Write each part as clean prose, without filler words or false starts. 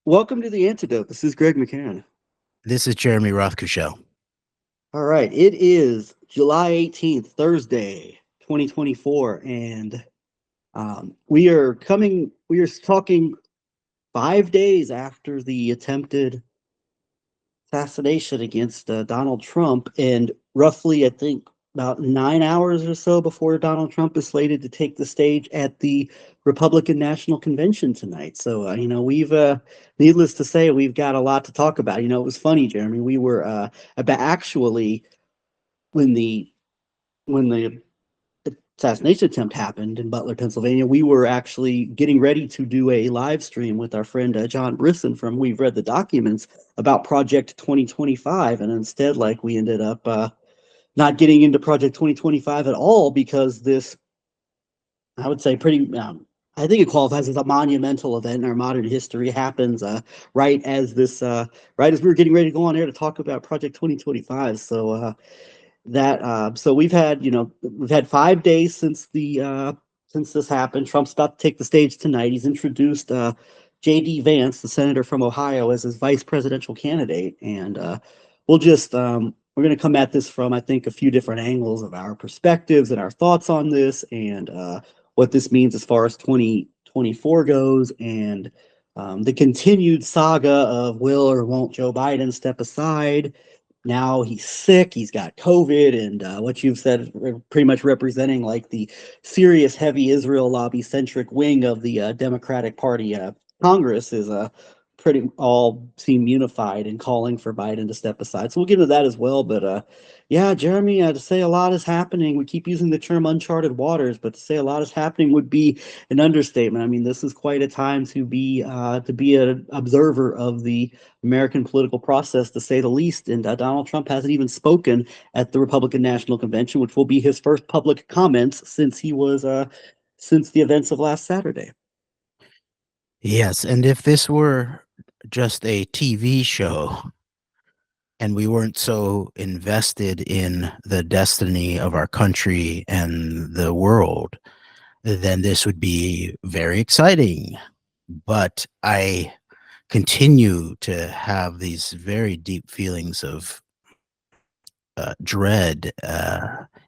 Welcome to the Antidote. This is Greg McCann. This is Jeremy Rothkushel. All right, it is July 18th, Thursday, 2024, and we are talking 5 days after the attempted assassination against Donald Trump, and roughly, I think, about 9 hours or so before Donald Trump is slated to take the stage at the Republican National Convention tonight. So, needless to say, we've got a lot to talk about. It was funny, Jeremy. We were about actually when the when the assassination attempt happened in Butler, Pennsylvania, we were actually getting ready to do a live stream with our friend John Brisson from We've Read the Documents about Project 2025. And instead, we ended up not getting into Project 2025 at all because this, I would say, I think it qualifies as a monumental event in our modern history. Happens right as right as we were getting ready to go on air to talk about Project 2025. So we've had 5 days since this happened. Trump's about to take the stage tonight. He's introduced JD Vance, the senator from Ohio, as his vice presidential candidate, and we're going to come at this from, I think, a few different angles of our perspectives and our thoughts on this, and what this means as far as 2024 goes, and the continued saga of will or won't Joe Biden step aside. Now he's sick, he's got COVID, and what you've said, pretty much representing the serious, heavy Israel lobby centric wing of the Democratic Party Congress is pretty all seem unified in calling for Biden to step aside. So we'll get into that as well. But yeah, Jeremy, to say a lot is happening. We keep using the term uncharted waters, but to say a lot is happening would be an understatement. I mean, this is quite a time to be an observer of the American political process, to say the least. And Donald Trump hasn't even spoken at the Republican National Convention, which will be his first public comments since the events of last Saturday. Yes, and if this were just a TV show and we weren't so invested in the destiny of our country and the world, then this would be very exciting. But I continue to have these very deep feelings of dread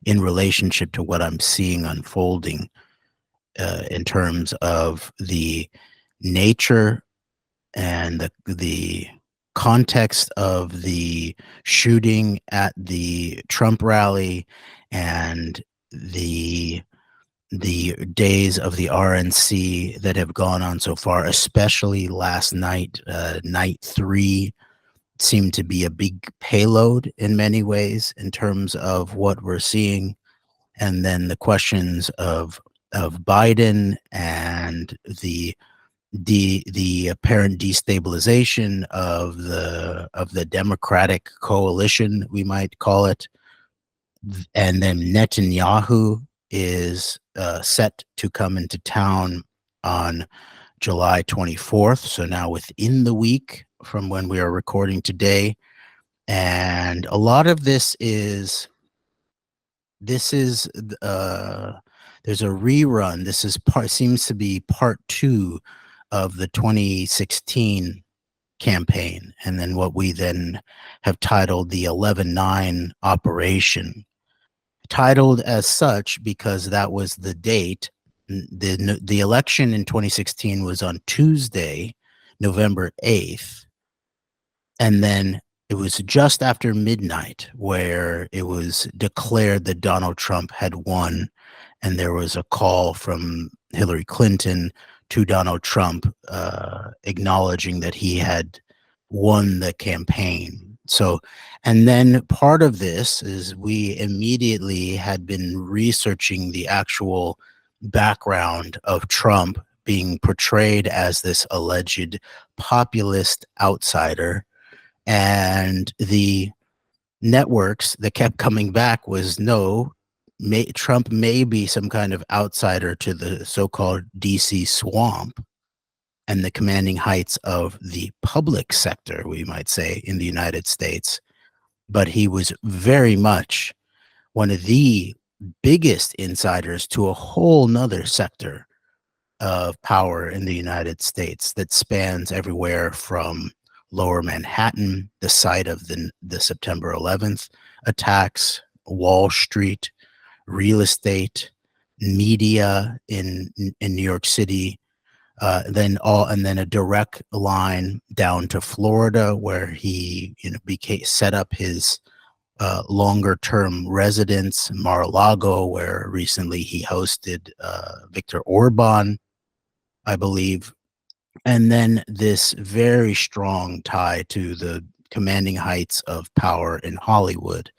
in relationship to what I'm seeing unfolding in terms of the nature and the context of the shooting at the Trump rally and the days of the RNC that have gone on so far, especially last night, night 3 seemed to be a big payload in many ways in terms of what we're seeing. And then the questions of Biden and the apparent destabilization of the Democratic coalition, we might call it. And then Netanyahu is set to come into town on July 24th. So now within the week from when we are recording today. And a lot of this is there's a rerun. This is seems to be part 2 of the 2016 campaign, and then what we then have titled the 11/9 operation, titled as such because that was the date. The election in 2016 was on Tuesday, November 8th, and then it was just after midnight where it was declared that Donald Trump had won, and there was a call from Hillary Clinton to Donald Trump acknowledging that he had won the campaign. So, and then part of this is we immediately had been researching the actual background of Trump being portrayed as this alleged populist outsider, and the networks that kept coming back was no, Trump may be some kind of outsider to the so-called DC swamp and the commanding heights of the public sector, we might say, in the United States. But he was very much one of the biggest insiders to a whole nother sector of power in the United States that spans everywhere from Lower Manhattan, the site of the September 11th attacks, Wall Street, real estate, media in New York City, and then a direct line down to Florida, where he set up his longer term residence, Mar-a-Lago, where recently he hosted Viktor Orban, I believe, and then this very strong tie to the commanding heights of power in Hollywood,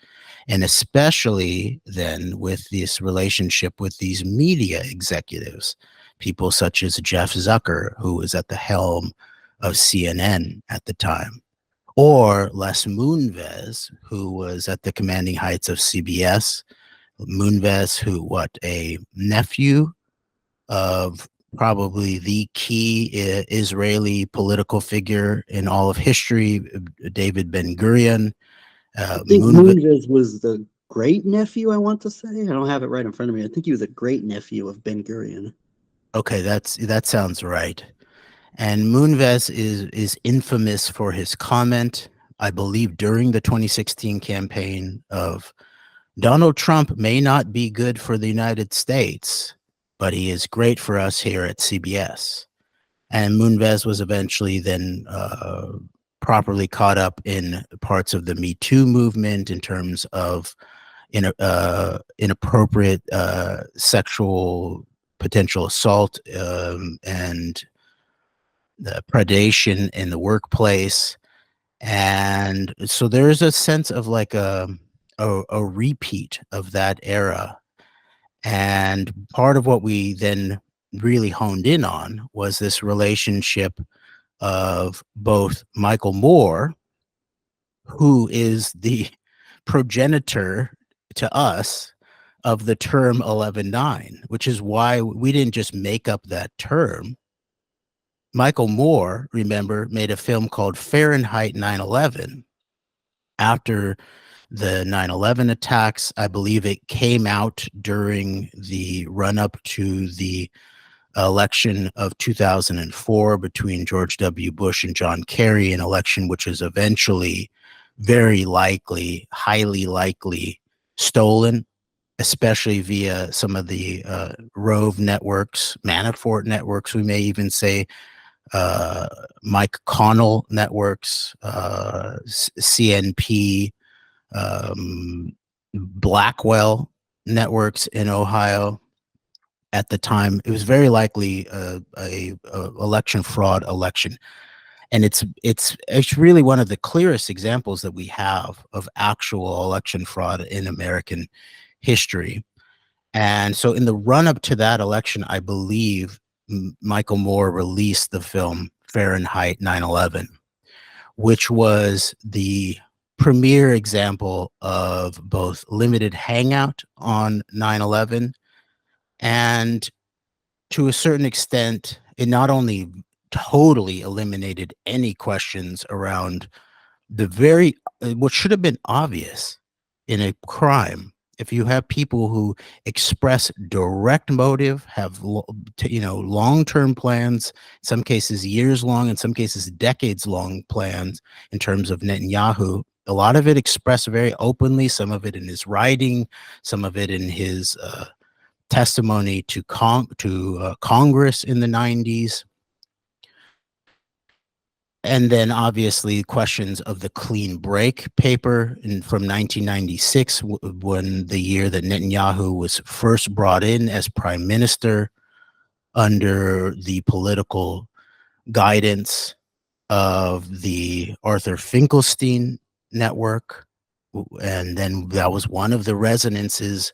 and especially then with this relationship with these media executives, people such as Jeff Zucker, who was at the helm of CNN at the time, or Les Moonves, who was at the commanding heights of CBS. Moonves, who, a nephew of probably the key Israeli political figure in all of history, David Ben-Gurion. I think Moonves was the great nephew, I want to say. I don't have it right in front of me. I think he was a great nephew of Ben Gurion. Okay, that sounds right. And Moonves is infamous for his comment, I believe, during the 2016 campaign of Donald Trump may not be good for the United States, but he is great for us here at CBS. And Moonves was eventually then properly caught up in parts of the Me Too movement in terms of inappropriate sexual potential assault and the predation in the workplace. And so there's a sense of like a repeat of that era. And part of what we then really honed in on was this relationship of both Michael Moore, who is the progenitor to us of the term 11/9, which is why we didn't just make up that term. Michael Moore, remember, made a film called Fahrenheit 9/11 after the 9/11 attacks. I believe it came out during the run-up to the election of 2004 between George W. Bush and John Kerry, an election which is eventually very likely, highly likely stolen, especially via some of the Rove networks, Manafort networks, we may even say, Mike Connell networks, CNP, Blackwell networks in Ohio. At the time, it was very likely a election fraud election, and it's really one of the clearest examples that we have of actual election fraud in American history. And so, in the run up to that election, I believe Michael Moore released the film Fahrenheit 9/11, which was the premier example of both limited hangout on 9/11 and, to a certain extent, it not only totally eliminated any questions around the very what should have been obvious in a crime. If you have people who express direct motive, have long-term plans, in some cases years long, in some cases decades long plans, in terms of Netanyahu, a lot of it expressed very openly, some of it in his writing, some of it in his testimony to Congress in the 90s. And then obviously questions of the clean break paper from 1996, when the year that Netanyahu was first brought in as prime minister under the political guidance of the Arthur Finkelstein network. And then that was one of the resonances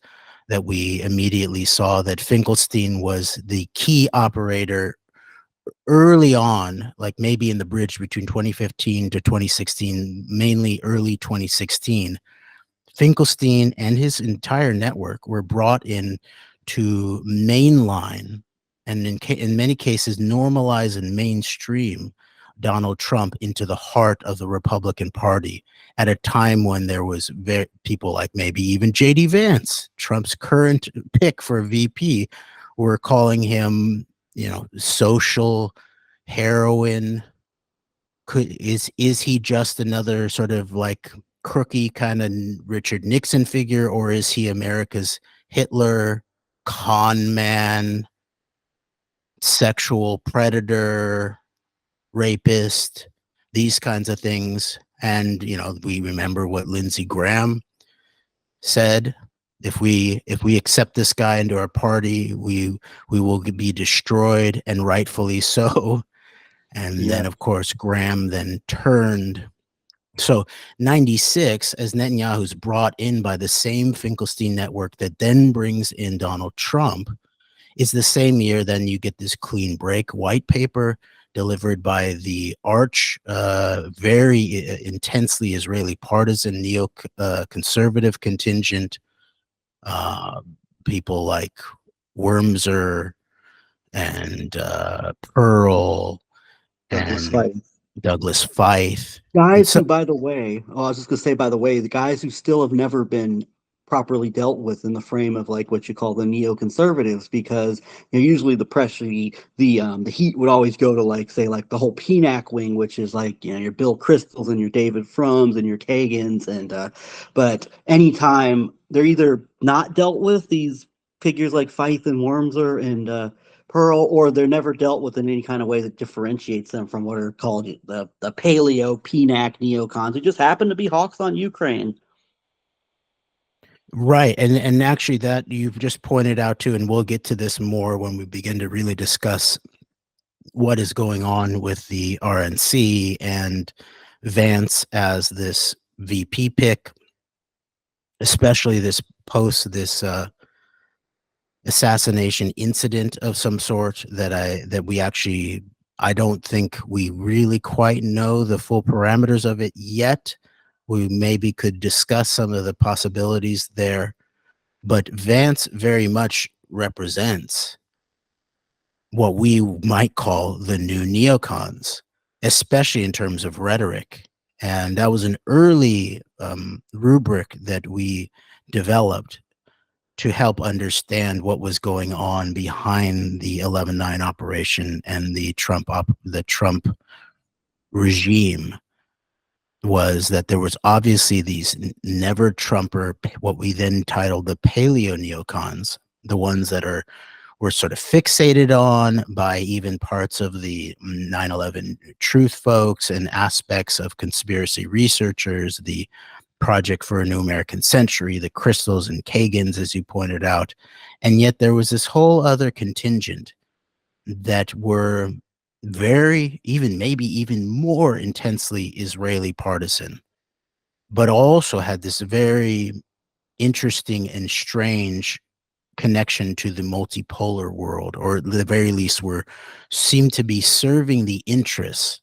that we immediately saw, that Finkelstein was the key operator early on, like maybe in the bridge between 2015 to 2016, mainly early 2016. Finkelstein and his entire network were brought in to mainline and in many cases normalize and mainstream Donald Trump into the heart of the Republican Party at a time when there was people like maybe even JD Vance, Trump's current pick for VP, were calling him social heroine? Is he just another sort of like crooky kind of Richard Nixon figure, or is he America's Hitler, con man, sexual predator, rapist, these kinds of things? And we remember what Lindsey Graham said: if we accept this guy into our party, we will be destroyed, and rightfully so. And Yeah. then, of course, Graham then turned. So 96, as Netanyahu's brought in by the same Finkelstein network that then brings in Donald Trump, is the same year then you get this clean break white paper delivered by the very intensely Israeli partisan neo-conservative contingent, uh, people like Wormser and Pearl Douglas and Feith. Douglas Feith. And Guys so, who, by the way, oh, I was just gonna say, by the way, the guys who still have never been properly dealt with in the frame of like what you call the neoconservatives, because usually the pressure, the heat would always go to like say like the whole PNAC wing, which is like your Bill Kristols and your David Frums and your Kagans, and but anytime they're either not dealt with these figures like Feith and Wormser and Pearl, or they're never dealt with in any kind of way that differentiates them from what are called the paleo PNAC neocons who just happen to be hawks on Ukraine. right, and actually that you've just pointed out too, and we'll get to this more when we begin to really discuss what is going on with the RNC and Vance as this VP pick, especially this post this assassination incident of some sort that we actually, I don't think we really quite know the full parameters of it yet. We maybe could discuss some of the possibilities there, but Vance very much represents what we might call the new neocons, especially in terms of rhetoric. And that was an early rubric that we developed to help understand what was going on behind the 11/9 operation and the Trump regime. Was that there was obviously these never Trumper, what we then titled the paleo neocons, the ones that were sort of fixated on by even parts of the 9/11 truth folks and aspects of conspiracy researchers, the Project for a New American Century, the Crystals and Kagans, as you pointed out. And yet there was this whole other contingent that were very, even maybe even more intensely Israeli partisan, but also had this very interesting and strange connection to the multipolar world, or at the very least were seemed to be serving the interests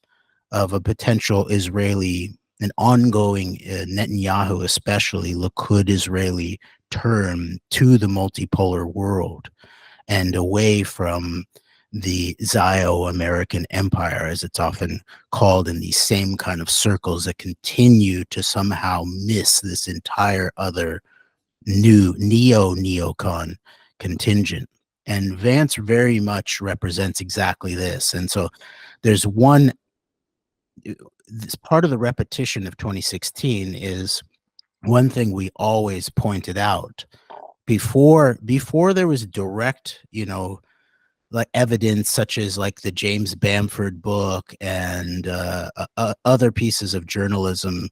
of a potential Israeli, an ongoing Netanyahu, especially Likud Israeli term to the multipolar world and away from the Zio-American Empire, as it's often called in these same kind of circles that continue to somehow miss this entire other new neocon contingent. And Vance very much represents exactly this. And so there's this part of the repetition of 2016 is one thing we always pointed out before there was direct, like evidence such as like the James Bamford book and other pieces of journalism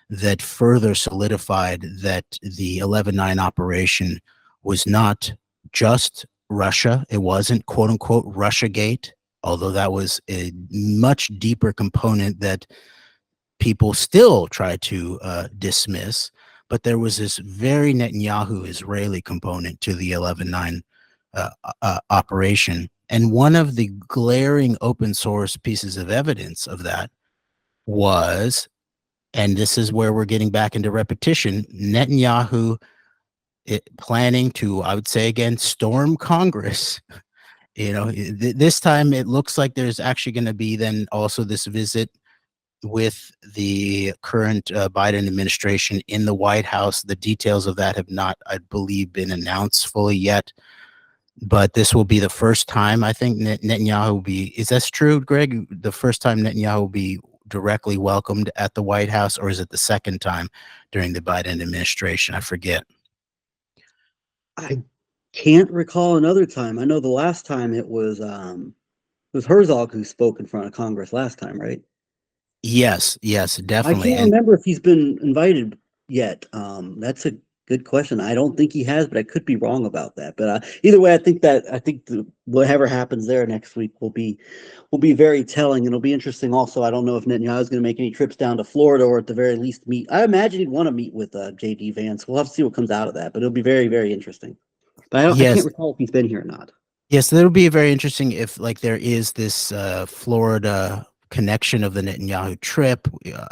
that further solidified that the 11/9 operation was not just Russia. It wasn't quote unquote Russiagate, although that was a much deeper component that people still try to dismiss. But there was this very Netanyahu Israeli component to the 11/9 operation. And one of the glaring open source pieces of evidence of that was, and this is where we're getting back into repetition, Netanyahu planning to, I would say again, storm Congress. This time it looks like there's actually going to be then also this visit with the current Biden administration in the White House. The details of that have not, I believe, been announced fully yet. but this will be the first time I think Netanyahu will be. Is that true, Greg? The first time Netanyahu will be directly welcomed at the White House, or is it the second time during the Biden administration? I forget. I can't recall another time. I know the last time it was Herzog who spoke in front of Congress last time, right? Yes, yes, I definitely. can't And remember if he's been invited yet. That's a good question. I don't think he has, but I could be wrong about that. But either way, I think whatever happens there next week will be very telling, and it'll be interesting. Also, I don't know if Netanyahu is going to make any trips down to Florida, or at the very least meet. I imagine he'd want to meet with JD Vance. We'll have to see what comes out of that, but it'll be very interesting. But I can't yes, recall if he's been here or not. yes, that'll be very interesting if like there is this Florida connection of the Netanyahu trip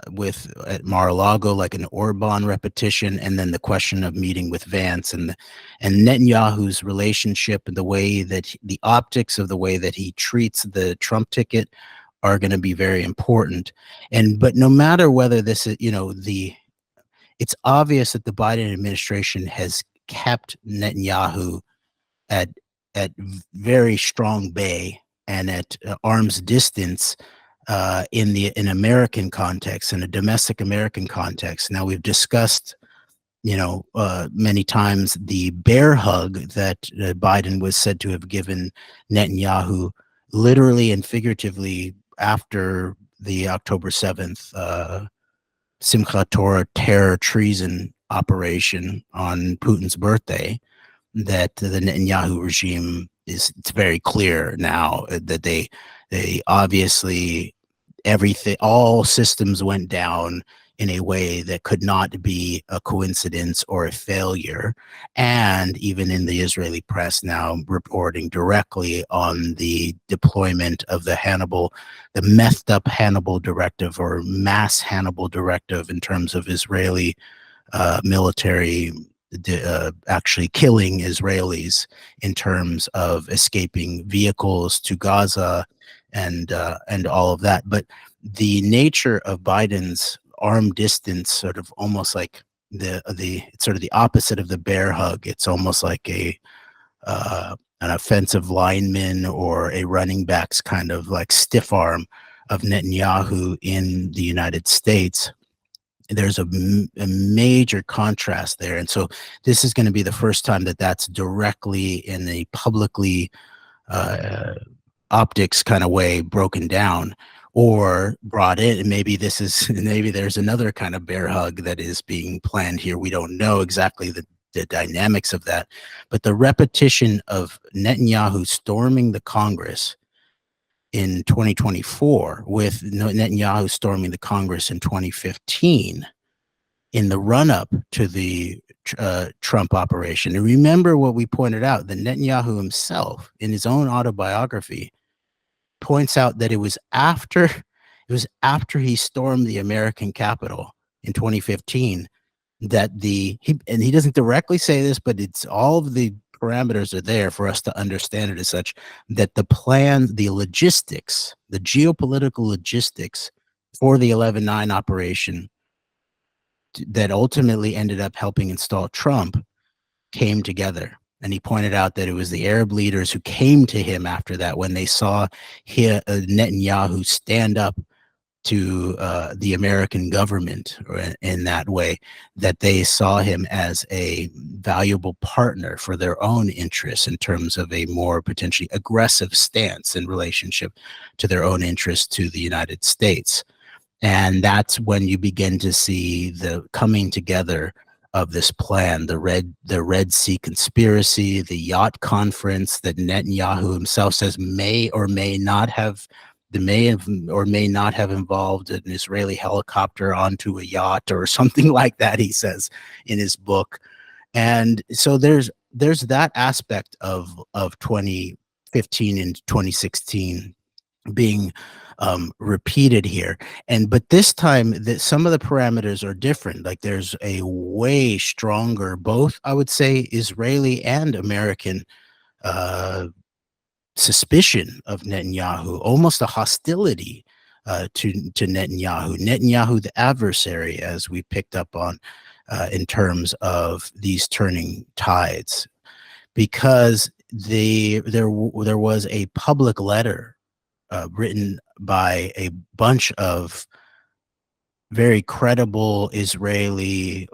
with at Mar-a-Lago, like an Orban repetition, and then the question of meeting with Vance and Netanyahu's relationship and the way that the optics of the way that he treats the Trump ticket are going to be very important. And but no matter whether this is, it's obvious that the Biden administration has kept Netanyahu at very strong bay and at arm's distance in American context, in a domestic American context. Now we've discussed, many times the bear hug that Biden was said to have given Netanyahu, literally and figuratively, after the October 7th Simchat Torah terror treason operation on Putin's birthday. That the Netanyahu regime it's very clear now that they obviously all systems went down in a way that could not be a coincidence or a failure. And even in the Israeli press now reporting directly on the deployment of the methed up Hannibal directive, or mass Hannibal directive, in terms of Israeli military actually killing Israelis in terms of escaping vehicles to Gaza and all of that. But the nature of Biden's arm distance, sort of almost like it's sort of the opposite of the bear hug. It's almost like an offensive lineman or a running back's kind of like stiff arm of Netanyahu in the United States. There's a major contrast there. And so this is going to be the first time that that's directly in a publicly optics kind of way broken down or brought in. And maybe there's another kind of bear hug that is being planned here. We don't know exactly the dynamics of that, but the repetition of Netanyahu storming the Congress in 2024 with Netanyahu storming the Congress in 2015 in the run-up to the Trump operation. And remember what we pointed out, that Netanyahu himself, in his own autobiography, points out that it was after he stormed the American Capitol in 2015 that he doesn't directly say this, but it's all of the parameters are there for us to understand it as such, that the plan, the logistics, the geopolitical logistics for the 11/9 operation that ultimately ended up helping install Trump came together. And he pointed out that it was the Arab leaders who came to him after that when they saw Netanyahu stand up to the American government in that way, that they saw him as a valuable partner for their own interests in terms of a more potentially aggressive stance in relationship to their own interests to the United States. And that's when you begin to see the coming together of this plan, the Red Sea conspiracy, the yacht conference that Netanyahu himself says may or may not have involved an Israeli helicopter onto a yacht or something like that, he says in his book. And so there's that aspect of 2015 and 2016 being repeated here. But this time that some of the parameters are different. Like there's a way stronger, both I would say Israeli and American suspicion of Netanyahu, almost a hostility to Netanyahu. Netanyahu, the adversary, as we picked up on in terms of these turning tides. Because there was a public letter written by a bunch of very credible Israeli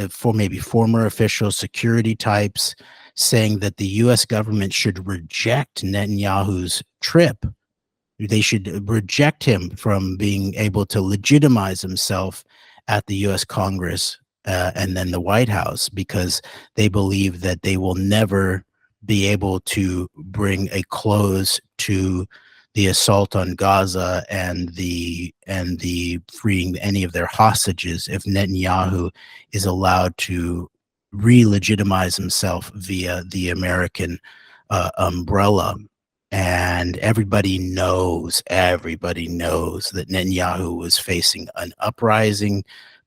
for maybe former official security types, saying that the U.S. government should reject Netanyahu's trip. They should reject him from being able to legitimize himself at the U.S. Congress and then the White House, because they believe that they will never be able to bring a close to the assault on Gaza and the freeing any of their hostages if Netanyahu is allowed to re-legitimize himself via the American umbrella. And everybody knows that Netanyahu was facing an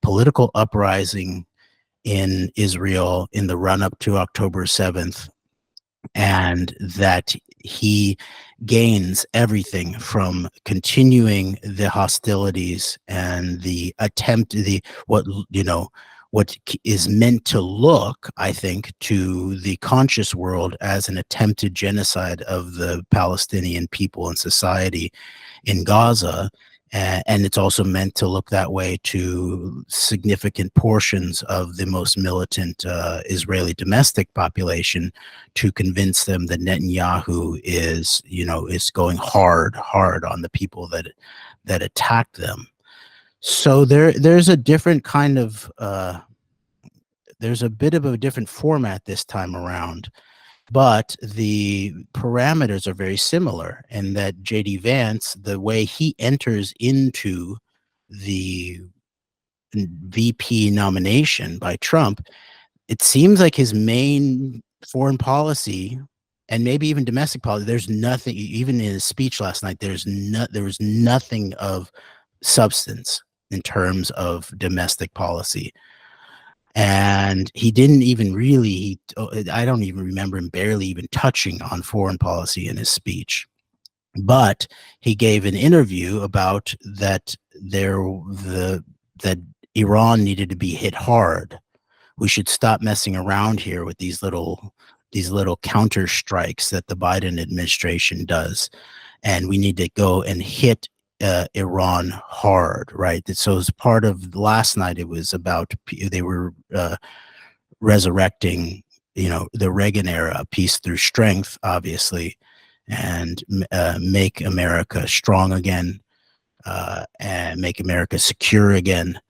political uprising in Israel in the run-up to October 7th, and that he gains everything from continuing the hostilities and the attempt, what is meant to look, I think, to the conscious world as an attempted genocide of the Palestinian people and society in Gaza. And it's also meant to look that way to significant portions of the most militant Israeli domestic population, to convince them that Netanyahu is going hard on the people that attacked them. So there's a different kind of there's a bit of a different format this time around, but the parameters are very similar, in that JD Vance, the way he enters into the VP nomination by Trump, it seems like his main foreign policy and maybe even domestic policy, there's nothing, even in his speech last night, there was nothing of substance in terms of domestic policy. And he didn't even really, I don't even remember him barely even touching on foreign policy in his speech. But he gave an interview about that that Iran needed to be hit hard. We should stop messing around here with these little counter strikes that the Biden administration does, and we need to go and hit Iran hard, right? So as part of last night, it was about, they were resurrecting, the Reagan era, peace through strength, obviously, and make America strong again, and make America secure again.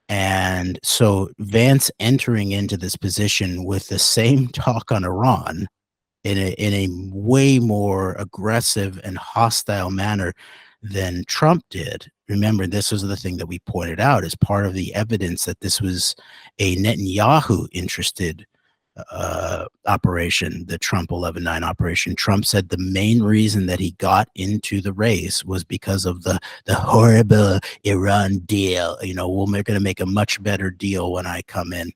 And so Vance entering into this position with the same talk on Iran in a way more aggressive and hostile manner than Trump did. Remember, this was the thing that we pointed out as part of the evidence that this was a Netanyahu interested operation, the Trump 11-9 operation. Trump said the main reason that he got into the race was because of the horrible Iran deal. We're going to make a much better deal when I come in.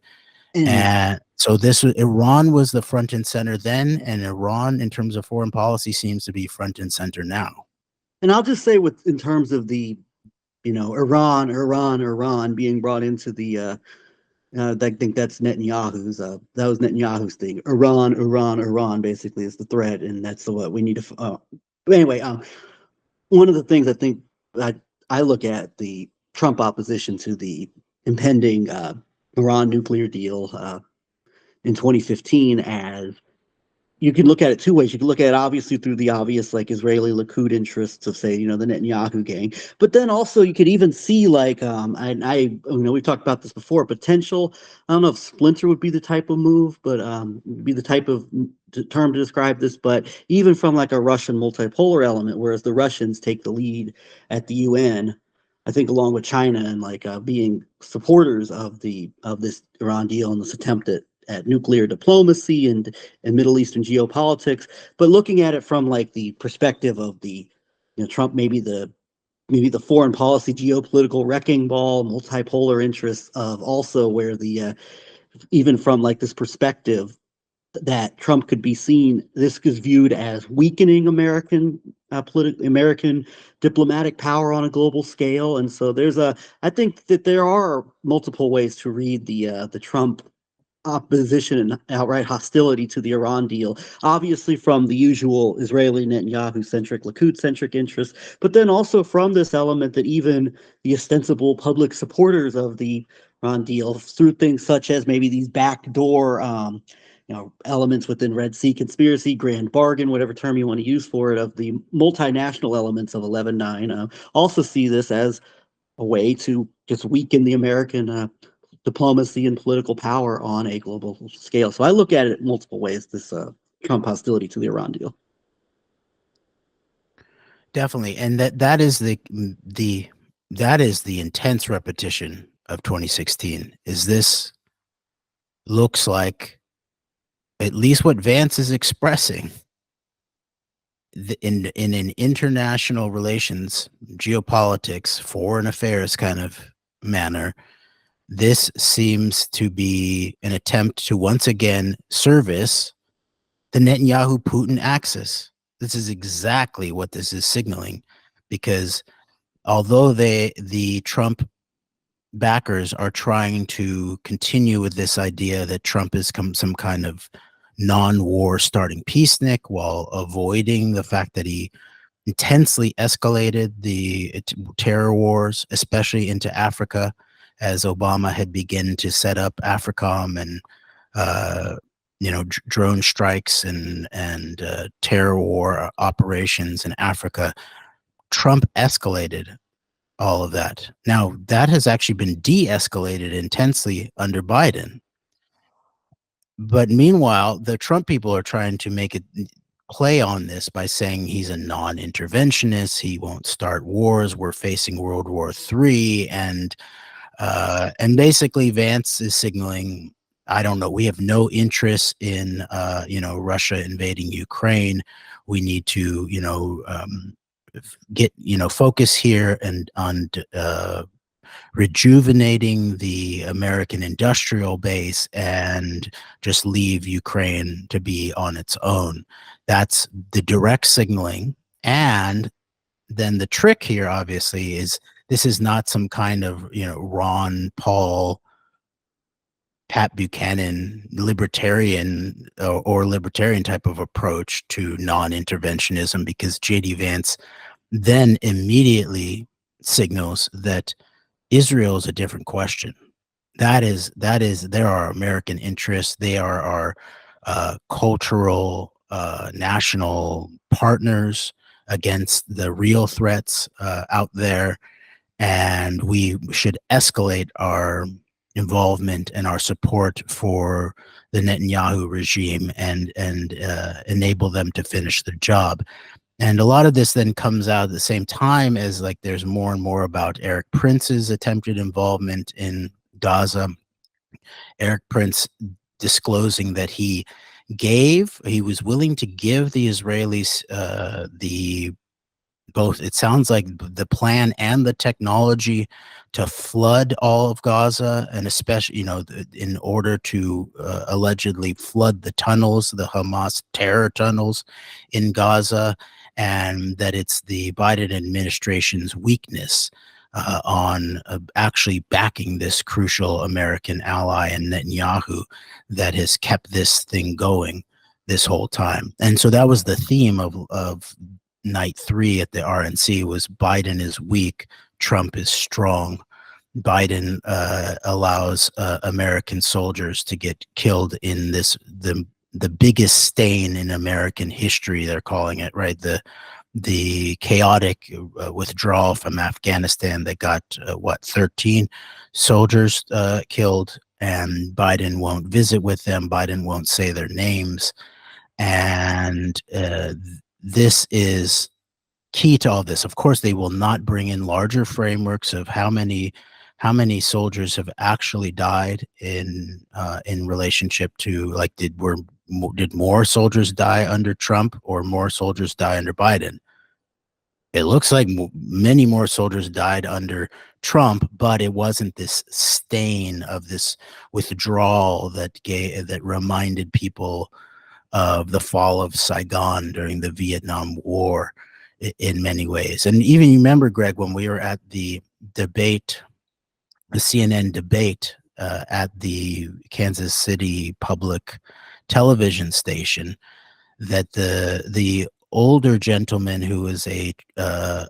And so Iran was the front and center then, and Iran, in terms of foreign policy, seems to be front and center now. And I'll just say, in terms of the, Iran being brought into the, I think that's Netanyahu's. That was Netanyahu's thing. Iran, basically is the threat, and that's what we need to. But anyway, one of the things I think I look at the Trump opposition to the impending Iran nuclear deal in 2015 as, you can look at it two ways. You can look at it obviously through the obvious, like, Israeli Likud interests of, say, the Netanyahu gang, but then also you could even see, like, we've talked about this before, potential. I don't know if splinter would be the type of move, but be the type of term to describe this. But even from, like, a Russian multipolar element, whereas the Russians take the lead at the UN, I think, along with China, and, like, being supporters of this Iran deal and this attempt at nuclear diplomacy and Middle Eastern geopolitics, but looking at it from, like, the perspective of the, Trump, maybe the foreign policy geopolitical wrecking ball, multipolar interests of also where the even from, like, this perspective that Trump could be seen, this is viewed as weakening American American diplomatic power on a global scale. And so I think that there are multiple ways to read the Trump opposition and outright hostility to the Iran deal, obviously from the usual Israeli Netanyahu-centric, Likud-centric interests, but then also from this element that even the ostensible public supporters of the Iran deal, through things such as maybe these backdoor elements within Red Sea conspiracy, grand bargain, whatever term you want to use for it, of the multinational elements of 11/9, also see this as a way to just weaken the American diplomacy and political power on a global scale. So I look at it multiple ways, this Trump hostility to the Iran deal. Definitely. And that is the intense repetition of 2016. Is this looks like at least what Vance is expressing in an international relations, geopolitics, foreign affairs kind of manner. This seems to be an attempt to once again service the Netanyahu-Putin axis. This is exactly what this is signaling, because although the Trump backers are trying to continue with this idea that Trump is some kind of non-war starting peacenik while avoiding the fact that he intensely escalated the terror wars, especially into Africa, as Obama had begun to set up AFRICOM and drone strikes and terror war operations in Africa. Trump escalated all of that. Now, that has actually been de-escalated intensely under Biden. But meanwhile, the Trump people are trying to make it play on this by saying he's a non-interventionist, he won't start wars, we're facing World War III, and basically Vance is signaling, I don't know, we have no interest in Russia invading Ukraine. We need to get focus here and on rejuvenating the American industrial base and just leave Ukraine to be on its own. That's the direct signaling. And then the trick here, obviously, is this is not some kind of Ron Paul, Pat Buchanan libertarian or libertarian type of approach to non-interventionism, because JD Vance then immediately signals that Israel is a different question. That is, there are American interests. They are our cultural, national partners against the real threats out there. And we should escalate our involvement and our support for the Netanyahu regime and enable them to finish their job. And a lot of this then comes out at the same time as there's more and more about Eric Prince's attempted involvement in Gaza. Eric Prince disclosing that he was willing to give the Israelis both, it sounds like, the plan and the technology to flood all of Gaza, and especially, in order to allegedly flood the tunnels, the Hamas terror tunnels in Gaza, and that it's the Biden administration's weakness on actually backing this crucial American ally in Netanyahu that has kept this thing going this whole time. And so that was the theme of night 3 at the RNC, was Biden is weak, Trump is strong. Biden allows American soldiers to get killed in the biggest stain in American history, they're calling it, right? The chaotic withdrawal from Afghanistan that got 13 soldiers killed, and Biden won't visit with them. Biden won't say their names. And this is key to all this. Of course, they will not bring in larger frameworks of how many soldiers have actually died in relationship to, did more soldiers die under Trump or more soldiers die under Biden? It looks like many more soldiers died under Trump, but it wasn't this stain of this withdrawal that reminded people of the fall of Saigon during the Vietnam War in many ways. And even, you remember, Greg, when we were at the debate, the CNN debate at the Kansas City public television station that the older gentleman who was a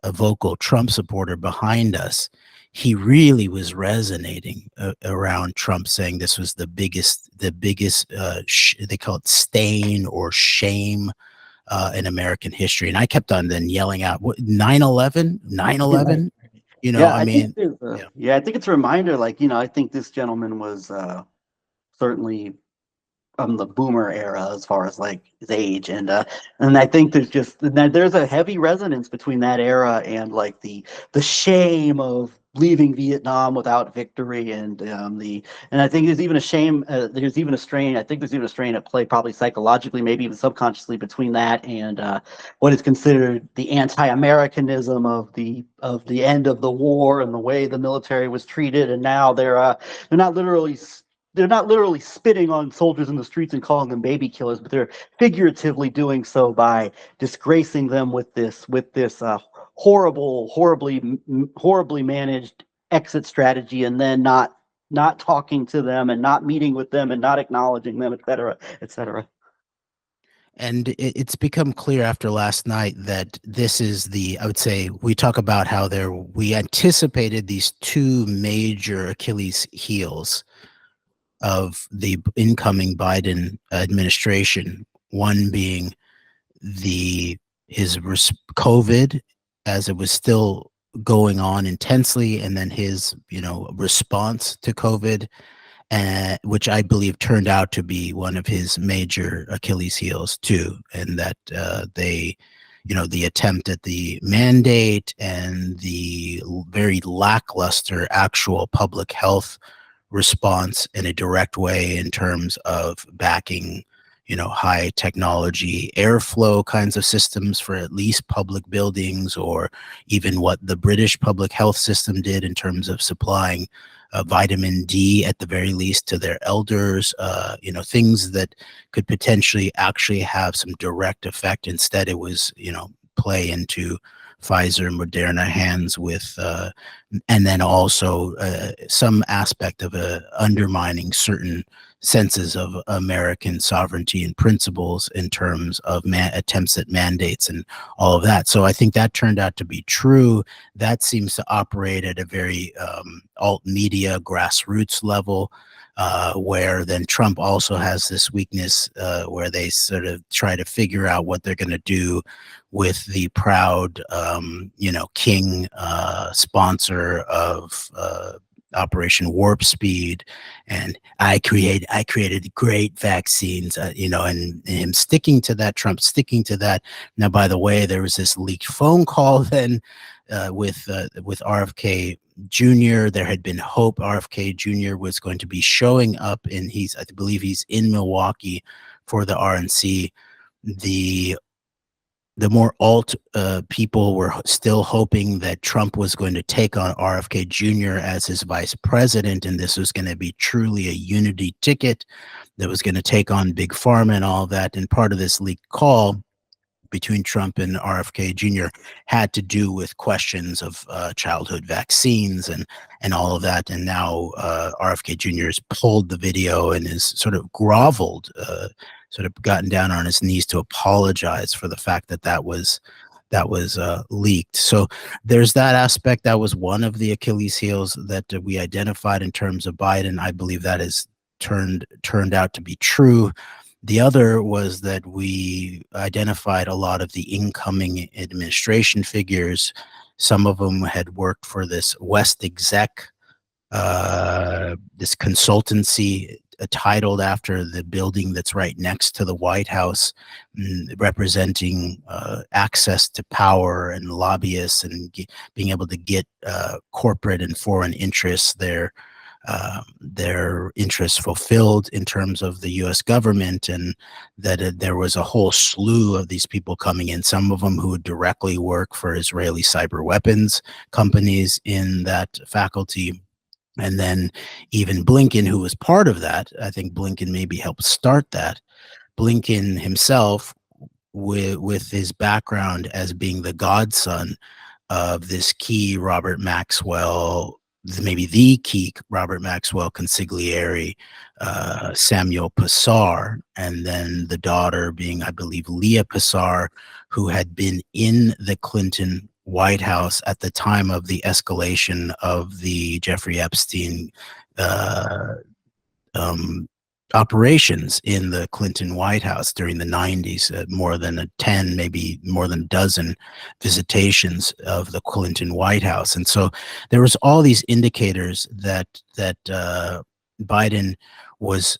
vocal Trump supporter behind us, he really was resonating around Trump, saying this was the biggest they call it stain or shame in American history. And I kept on then yelling out, "What 9/11? Right. 9/11?" You know, Yeah, I I think mean, yeah. I think it's a reminder. Like, I think this gentleman was certainly from the boomer era as far as like his age, and I think there's a heavy resonance between that era and like the shame of leaving Vietnam without victory, and I think there's even a shame, there's even a strain, I think there's even a strain at play, probably psychologically, maybe even subconsciously, between that and what is considered the anti-Americanism of the end of the war and the way the military was treated. And now they're not literally they're not literally spitting on soldiers in the streets and calling them baby killers, but they're figuratively doing so by disgracing them with this horribly managed exit strategy, and then not talking to them and not meeting with them and not acknowledging them, et cetera, et cetera. And it's become clear after last night that this is I would say, we talk about how we anticipated these two major Achilles heels of the incoming Biden administration, one being his COVID, as it was still going on intensely, and then his response to COVID, which I believe turned out to be one of his major Achilles heels too, and that the attempt at the mandate and the very lackluster actual public health response in a direct way in terms of backing high technology airflow kinds of systems for at least public buildings, or even what the British public health system did in terms of supplying vitamin D at the very least to their elders, things that could potentially actually have some direct effect. Instead, it was, play into Pfizer, Moderna hands with, and then also some aspect of undermining certain senses of American sovereignty and principles in terms of attempts at mandates and all of that. So I think that turned out to be true. That seems to operate at a very alt media grassroots level. Where then Trump also has this weakness where they sort of try to figure out what they're going to do with the proud, King sponsor of Operation Warp Speed, and I created great vaccines, and him sticking to that, Trump sticking to that. Now, by the way, there was this leaked phone call then with RFK Jr. There had been hope RFK Jr. was going to be showing up, and I believe he's in Milwaukee for the RNC. The more alt people were still hoping that Trump was going to take on RFK Jr. as his vice president, and this was going to be truly a unity ticket that was going to take on Big Pharma and all that. And part of this leaked call between Trump and RFK Jr. had to do with questions of childhood vaccines and all of that. And now RFK Jr. has pulled the video and is sort of groveled, sort of gotten down on his knees to apologize for the fact that was leaked. So there's that aspect. That was one of the Achilles heels that we identified in terms of Biden. I believe that has turned out to be true. The other was that we identified a lot of the incoming administration figures. Some of them had worked for this West Exec, this consultancy titled after the building that's right next to the White House, representing access to power and lobbyists and being able to get corporate and foreign interests their interests fulfilled in terms of the U.S. government, and that there was a whole slew of these people coming in, some of them who would directly work for Israeli cyber weapons companies in that faculty. And then even Blinken, who was part of that, I think Blinken maybe helped start that. Blinken himself, with his background as being the godson of this key Robert Maxwell maybe the key Robert Maxwell consigliere, Samuel Passar, and then the daughter being, I believe, Leah Passar, who had been in the Clinton White House at the time of the escalation of the Jeffrey Epstein um, operations in the Clinton White House during the 90s, more than 10, maybe more than a dozen visitations of the Clinton White House. And so there was all these indicators that Biden was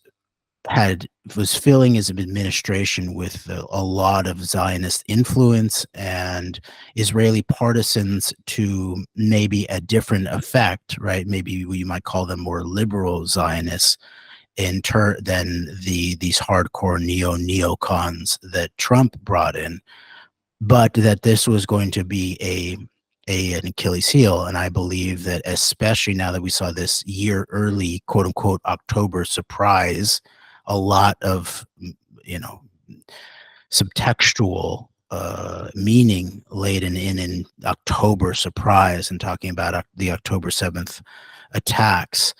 filling his administration with a lot of Zionist influence and Israeli partisans to maybe a different effect, right? Maybe we might call them more liberal Zionists than these hardcore neocons that Trump brought in, but that this was going to be an Achilles heel. And I believe that, especially now that we saw this year early, quote unquote, October surprise, a lot of, you know, subtextual meaning laden in October surprise, and talking about the October 7th attacks,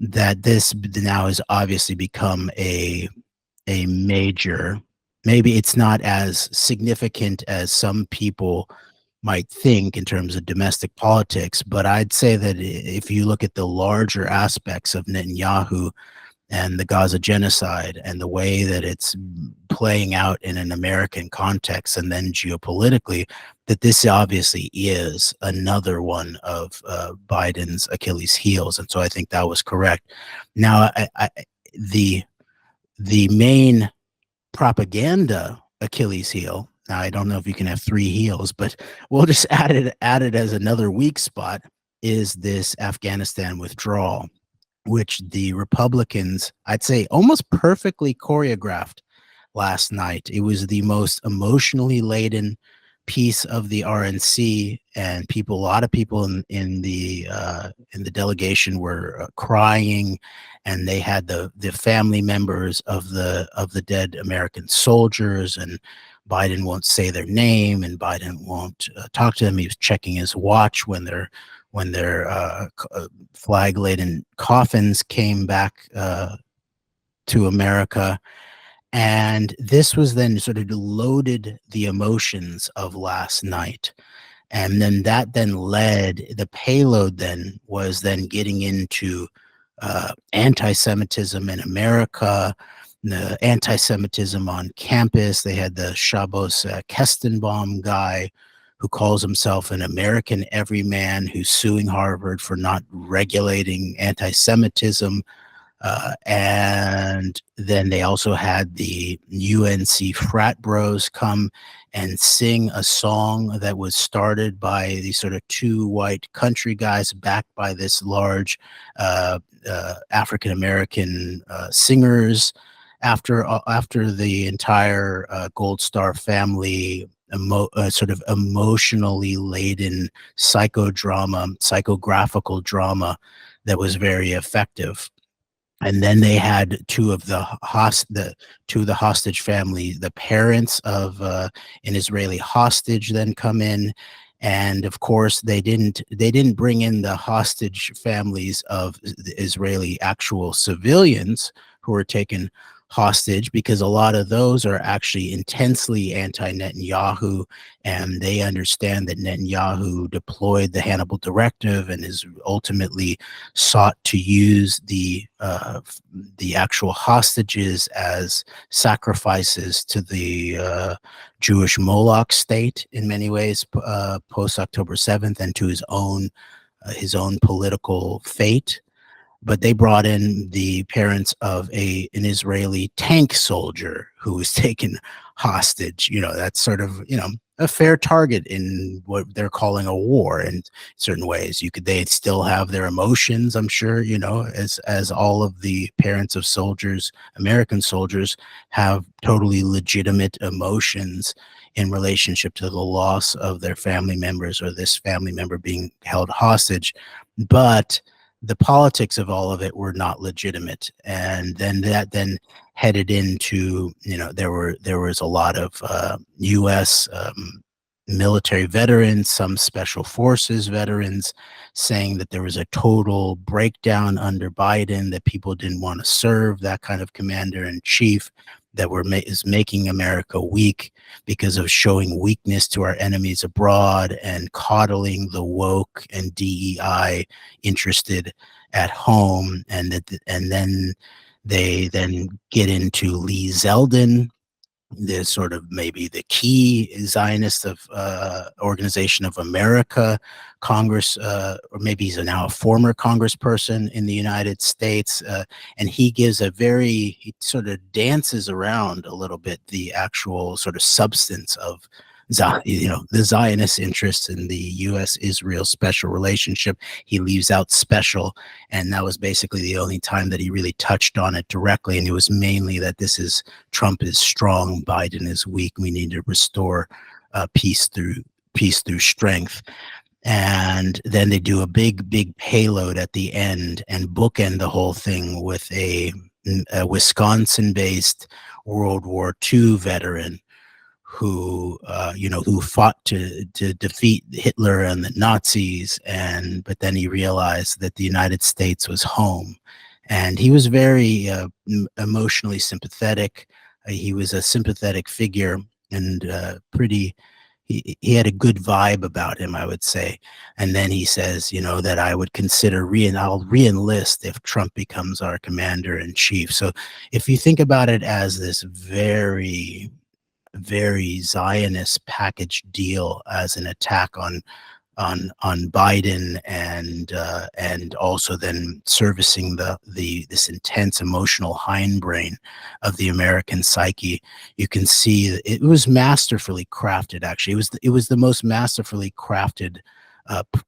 that this now has obviously become a major, maybe it's not as significant as some people might think in terms of domestic politics, but I'd say that if you look at the larger aspects of Netanyahu and the Gaza genocide and the way that it's playing out in an American context and then geopolitically, that this obviously is another one of Biden's Achilles heels. And so I think that was correct. Now, the main propaganda Achilles heel, now I don't know if you can have three heels, but we'll just add it as another weak spot, is this Afghanistan withdrawal, which the Republicans, I'd say, almost perfectly choreographed last night. It was the most emotionally laden piece of the RNC, and a lot of people in the delegation were crying, and they had the family members of the dead American soldiers, and Biden won't say their name, and Biden won't talk to them. He was checking his watch when their flag-laden coffins came back to America. And this was then sort of loaded the emotions of last night. And then that then led, the payload then was then getting into anti-Semitism in America, the anti-Semitism on campus. They had the Shabbos Kestenbaum guy who calls himself an American everyman who's suing Harvard for not regulating anti-Semitism. And then they also had the UNC frat bros come and sing a song that was started by these sort of two white country guys backed by this large African-American singers. After the entire Gold Star family sort of emotionally laden psychographical drama that was very effective. And then they had two of the hostage family, the parents of an Israeli hostage, then come in, and of course they didn't bring in the hostage families of the Israeli actual civilians who were taken hostage, because a lot of those are actually intensely anti-Netanyahu, and they understand that Netanyahu deployed the Hannibal Directive and is ultimately sought to use the actual hostages as sacrifices to the Jewish Moloch state in many ways, post October 7th, and to his own political fate. But they brought in the parents of an Israeli tank soldier who was taken hostage. You know, that's sort of, you know, a fair target in what they're calling a war in certain ways. They still have their emotions, I'm sure, you know, as all of the parents of soldiers, American soldiers, have totally legitimate emotions in relationship to the loss of their family members or this family member being held hostage. But the politics of all of it were not legitimate. And then that headed into, you know, there was a lot of U.S. military veterans, some special forces veterans, saying that there was a total breakdown under Biden, that people didn't want to serve that kind of commander in chief, that is making America weak because of showing weakness to our enemies abroad and coddling the woke and DEI interested at home. And then they then get into Lee Zeldin, the sort of maybe the key Zionist of Organization of America, Congress, or maybe he's now a former Congressperson in the United States, and he he sort of dances around a little bit the actual sort of substance of the Zionist interests in the U.S.-Israel special relationship. He leaves out special, and that was basically the only time that he really touched on it directly. And it was mainly that Trump is strong, Biden is weak. We need to restore peace through strength. And then they do a big payload at the end and bookend the whole thing with a Wisconsin-based World War II veteran who fought to defeat Hitler and the Nazis, but then he realized that the United States was home, and he was very emotionally sympathetic. He was a sympathetic figure, and he had a good vibe about him, I would say. And then he says, that I would consider I'll re-enlist if Trump becomes our commander in chief. So if you think about it as this very Zionist package deal, as an attack on Biden, and also then servicing this intense emotional hindbrain of the American psyche, you can see that it was masterfully crafted. Actually, it was the most masterfully crafted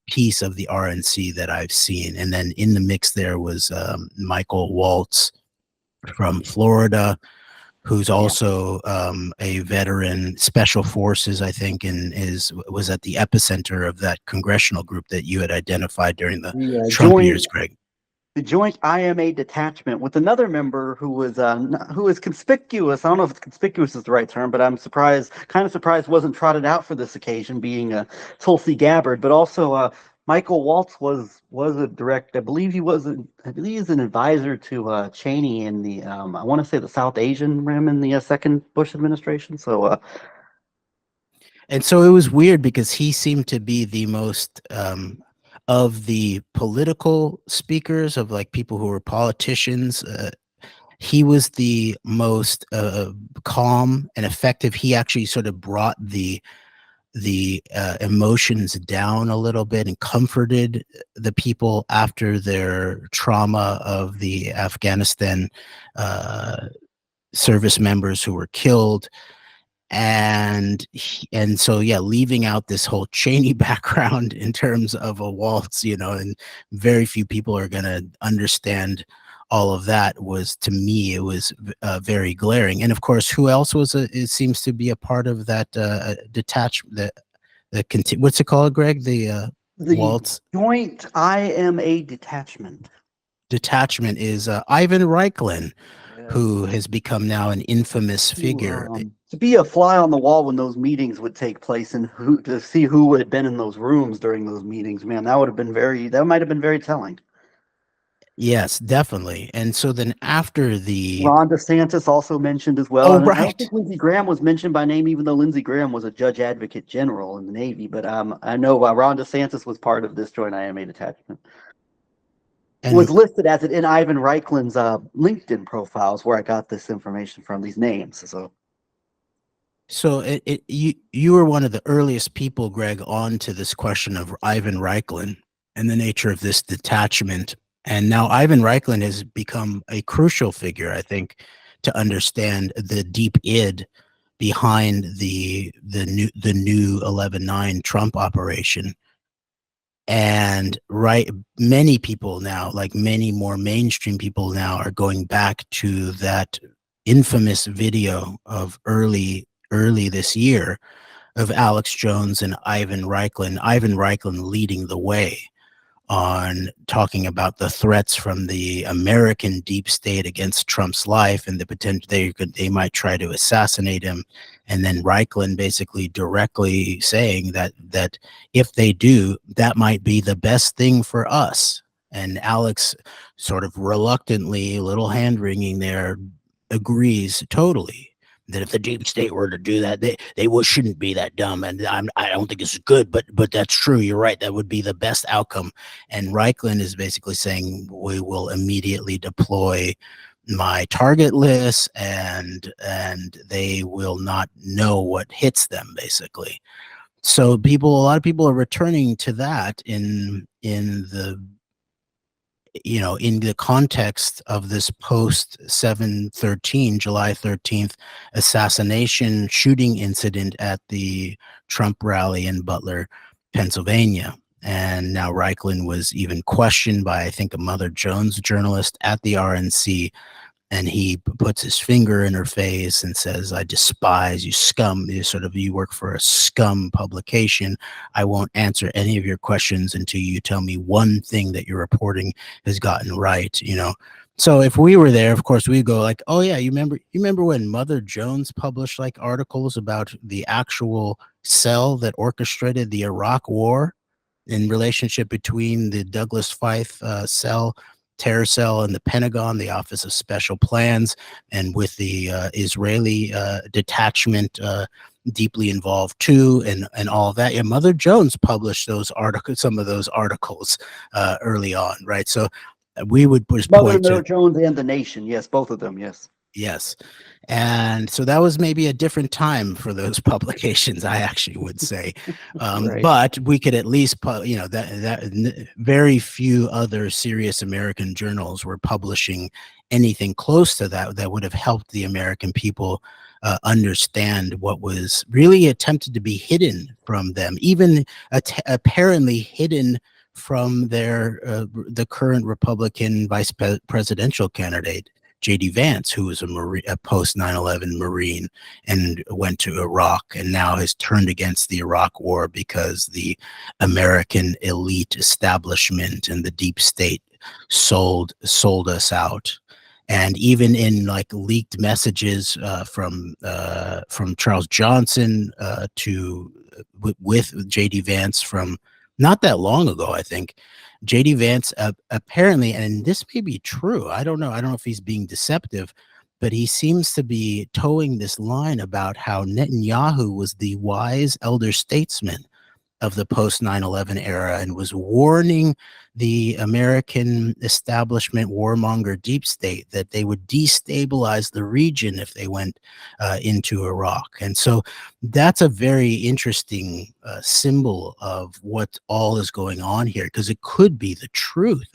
piece of the RNC that I've seen. And then in the mix there was Michael Waltz from Florida, who's also a veteran, special forces, I think, and was at the epicenter of that congressional group that you had identified during the Trump years, Greg. The joint IMA detachment with another member who was conspicuous. I don't know if conspicuous is the right term, but I'm kind of surprised wasn't trotted out for this occasion, being Tulsi Gabbard. But also Michael Waltz was a direct. I believe he's an advisor to Cheney in the I want to say the South Asian rim in the second Bush administration. So. And so it was weird because he seemed to be the most of the political speakers, of like people who were politicians. He was the most calm and effective. He actually sort of brought the emotions down a little bit and comforted the people after their trauma of the Afghanistan service members who were killed. And so, leaving out this whole Cheney background in terms of a Waltz, and very few people are going to understand all of that, to me, it was very glaring. And of course, who else it seems to be a part of that detachment, what's it called, Greg? The Waltz joint IMA detachment is Ivan Reichlen, who has become now an infamous figure. To be a fly on the wall when those meetings would take place, and to see who had been in those rooms during those meetings, man, that might have been very telling. Yes, definitely. And so then after Ron DeSantis also mentioned as well. Oh, right. I don't think Lindsey Graham was mentioned by name, even though Lindsey Graham was a judge advocate general in the Navy. But I know Ron DeSantis was part of this joint IMA detachment. And was listed as it in Ivan Reichlen's LinkedIn profiles, where I got this information from, these names. So you were one of the earliest people, Greg, on to this question of Ivan Reichlen and the nature of this detachment. And now Ivan Reichlen has become a crucial figure, I think, to understand the deep id behind the new 11/9 Trump operation. And many people now, like many more mainstream people now, are going back to that infamous video of early this year of Alex Jones and Ivan Reichlen leading the way on talking about the threats from the American deep state against Trump's life and the potential they might try to assassinate him. And then Reichland basically directly saying that if they do, that might be the best thing for us. And Alex sort of reluctantly, a little hand wringing there, agrees totally that if the deep state were to do that, they shouldn't be that dumb. And I don't think it's good, but that's true. You're right. That would be the best outcome. And Reichland is basically saying we will immediately deploy my target list, and they will not know what hits them, basically. So a lot of people are returning to that in the in the context of this post 7/13, July 13th assassination shooting incident at the Trump rally in Butler, Pennsylvania. And now Reichland was even questioned by, I think, a Mother Jones journalist at the RNC, and he puts his finger in her face and says, I despise you, scum. You work for a scum publication. I won't answer any of your questions until you tell me one thing that your reporting has gotten right. So if we were there, of course, we'd go like, oh yeah, you remember when Mother Jones published like articles about the actual cell that orchestrated the Iraq war in relationship between the Douglas Feith terror cell in the Pentagon, the Office of Special Plans, and with the Israeli detachment deeply involved too, and all of that. Yeah, Mother Jones published some of those articles early on, right? So we would just Mother point to Jones and the Nation. Yes, both of them. Yes. yes. And so that was maybe a different time for those publications, I actually would say. Right. But we could at least, very few other serious American journals were publishing anything close to that would have helped the American people understand what was really attempted to be hidden from them, even apparently hidden from the current Republican vice presidential candidate, JD Vance, who was a post 9/11 Marine and went to Iraq and now has turned against the Iraq war because the American elite establishment and the deep state sold us out. And even in like leaked messages from Charles Johnson with JD Vance from not that long ago, I think, JD Vance apparently, and this may be true, I don't know if he's being deceptive, but he seems to be towing this line about how Netanyahu was the wise elder statesman of the post 9/11 era and was warning the American establishment warmonger deep state that they would destabilize the region if they went into Iraq. And so that's a very interesting symbol of what all is going on here, because it could be the truth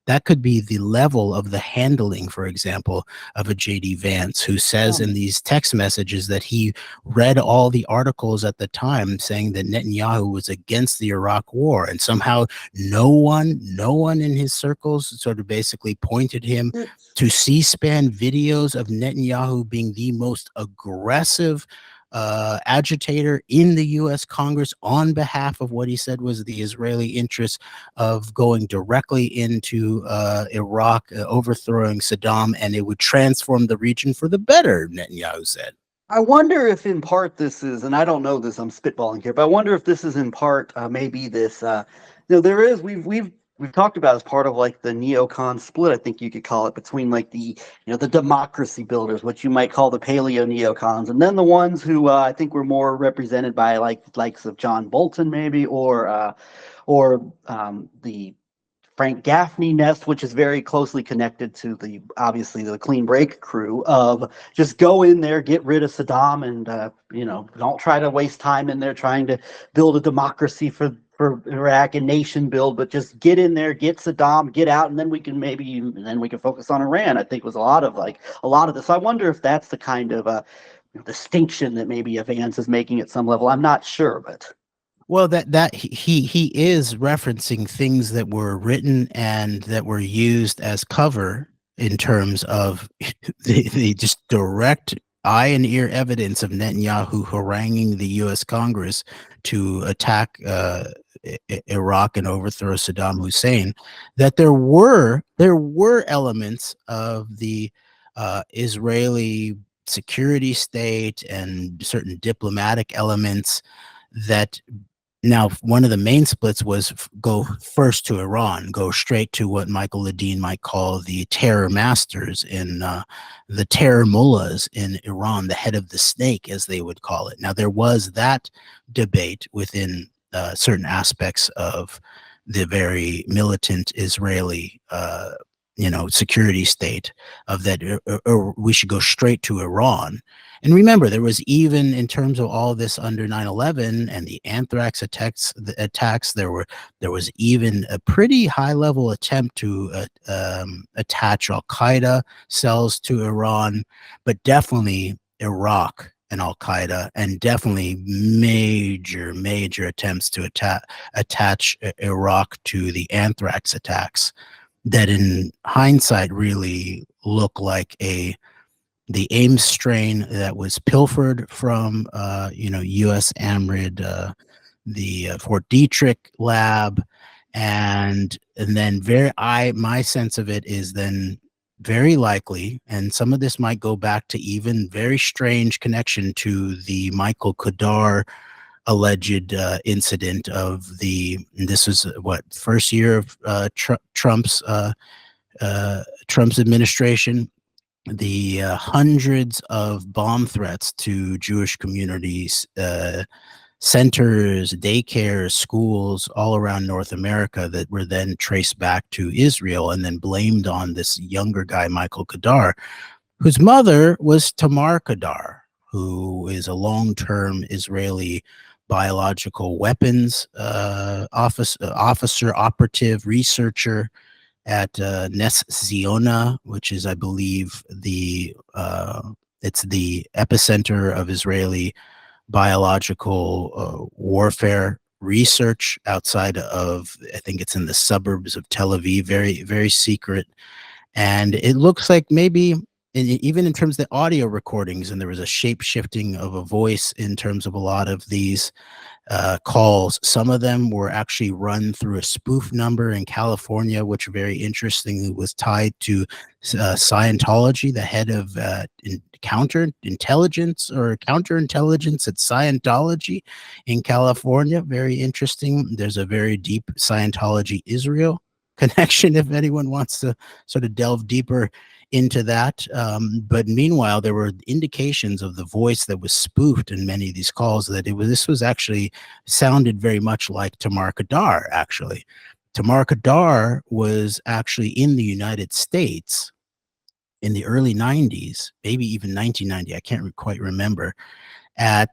that could be the level of the handling, for example, of a JD Vance, who says in these text messages that he read all the articles at the time saying that Netanyahu was against the Iraq war, and somehow no one in his circles sort of basically pointed him to C-SPAN videos of Netanyahu being the most aggressive agitator in the U.S. Congress on behalf of what he said was the Israeli interest of going directly into Iraq, overthrowing Saddam, and it would transform the region for the better, Netanyahu said. I wonder if in part this is, and I don't know this, I'm spitballing here, but I wonder if this is in part maybe this, there is, we've talked about as part of like the neocon split, I think you could call it, between like the democracy builders, what you might call the paleo neocons, and then the ones who I think were more represented by likes of John Bolton maybe, or the Frank Gaffney nest, which is very closely connected to obviously the Clean Break crew of just go in there, get rid of Saddam, and don't try to waste time in there trying to build a democracy for Iraq and nation build, but just get in there, get Saddam, get out, and then we can focus on Iran. I think was a lot of this. I wonder if that's the kind of distinction that maybe Vance is making at some level. I'm not sure, but. Well, that he is referencing things that were written and that were used as cover in terms of the just direct eye and ear evidence of Netanyahu haranguing the U.S. Congress to attack Iraq and overthrow Saddam Hussein, that there were elements of the Israeli security state and certain diplomatic elements that now, one of the main splits was go first to Iran, go straight to what Michael Ledeen might call the terror masters in the terror mullahs in Iran, the head of the snake, as they would call it. Now, there was that debate within certain aspects of the very militant Israeli, security state of that, or we should go straight to Iran. And remember, there was, even in terms of all this under 9/11 and the anthrax attacks, there was even a pretty high level attempt to attach Al Qaeda cells to Iran, but definitely Iraq and Al Qaeda, and definitely major attempts to attach Iraq to the anthrax attacks that in hindsight really look like the AIM strain that was pilfered from US AMRID, the Fort Detrick lab, and then my sense of it is then very likely, and some of this might go back to even very strange connection to the Michael Kadar alleged incident of this was what, first year of Trump's administration, the hundreds of bomb threats to Jewish communities, centers, daycares, schools all around North America that were then traced back to Israel and then blamed on this younger guy, Michael Kadar, whose mother was Tamar Kadar, who is a long-term Israeli biological weapons officer, operative, researcher at Nes Ziona, which is, I believe, it's the epicenter of Israeli biological warfare research outside of, I think it's in the suburbs of Tel Aviv, very, very secret. And it looks like maybe, even in terms of the audio recordings, and there was a shape shifting of a voice in terms of a lot of these calls. Some of them were actually run through a spoof number in California, which very interestingly was tied to Scientology, the head of counterintelligence at Scientology in California. Very interesting. There's a very deep Scientology Israel connection if anyone wants to sort of delve deeper into that. But meanwhile, there were indications of the voice that was spoofed in many of these calls, that this was actually sounded very much like Tamar Kadar. Actually, Tamar Kadar was actually in the United States in the early 90s, maybe even 1990. I can't quite remember. I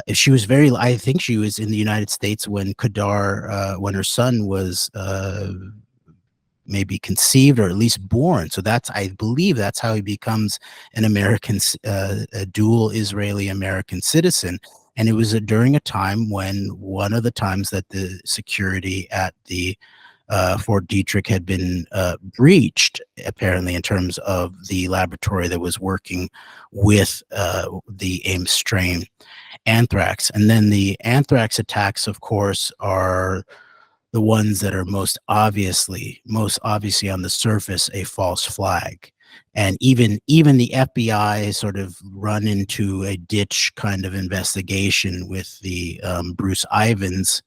think she was in the United States when Kadar, when her son was maybe conceived or at least born. So I believe that's how he becomes an American, a dual Israeli American citizen. And it was during a time when one of the times that the security at the Fort Detrick had been breached, apparently, in terms of the laboratory that was working with the AIM strain anthrax. And then the anthrax attacks, of course, are the ones that are most obviously on the surface a false flag. And even the FBI sort of run into a ditch kind of investigation with the Bruce Ivins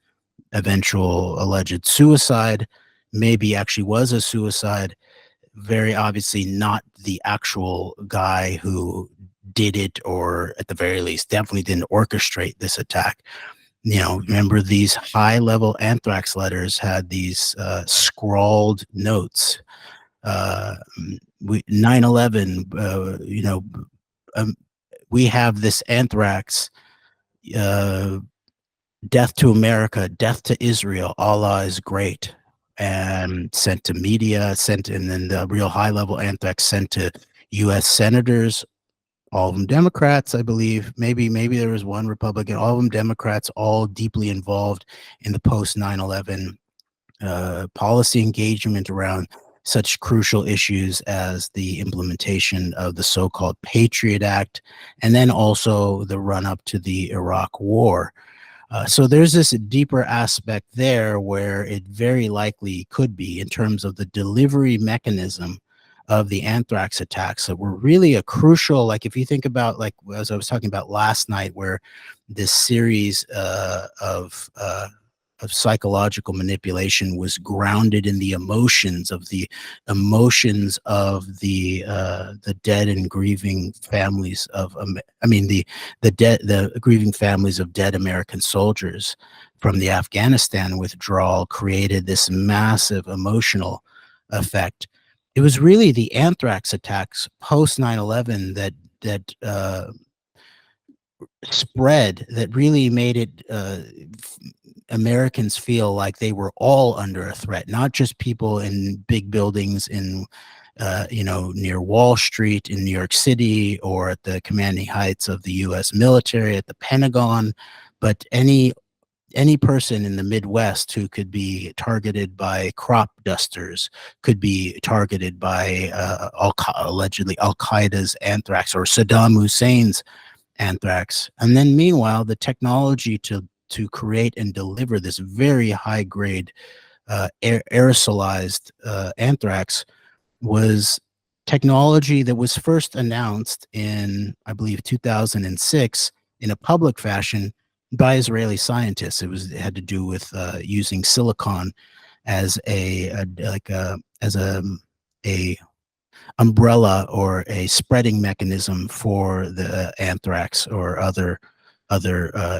eventual alleged suicide. Maybe actually was a suicide. Very obviously not the actual guy who did it, or at the very least definitely didn't orchestrate this attack. Remember, these high-level anthrax letters had these scrawled notes. 9/11, we have this anthrax, death to America, death to Israel, Allah is great, and sent to media, and then the real high-level anthrax sent to U.S. senators, all of them Democrats, I believe. Maybe there was one Republican, all of them Democrats, all deeply involved in the post 9/11 policy engagement around such crucial issues as the implementation of the so-called Patriot Act, and then also the run-up to the Iraq War. So there's this deeper aspect there where it very likely could be in terms of the delivery mechanism of the anthrax attacks that were really a crucial, like if you think about, like as I was talking about last night, where this series of psychological manipulation was grounded in the emotions of the dead and grieving families of the grieving families of dead American soldiers from the Afghanistan withdrawal created this massive emotional effect. It was really the anthrax attacks post 9/11 that spread that really made it Americans feel like they were all under a threat, not just people in big buildings in near Wall Street in New York City or at the commanding heights of the U.S. military at the Pentagon, but any person in the Midwest who could be targeted by crop dusters, could be targeted by allegedly Al-Qaeda's anthrax or Saddam Hussein's anthrax. And then meanwhile, the technology to create and deliver this very high grade aerosolized anthrax was technology that was first announced in, I believe, 2006 in a public fashion by Israeli scientists. It had to do with using silicon as a umbrella or a spreading mechanism for the anthrax or other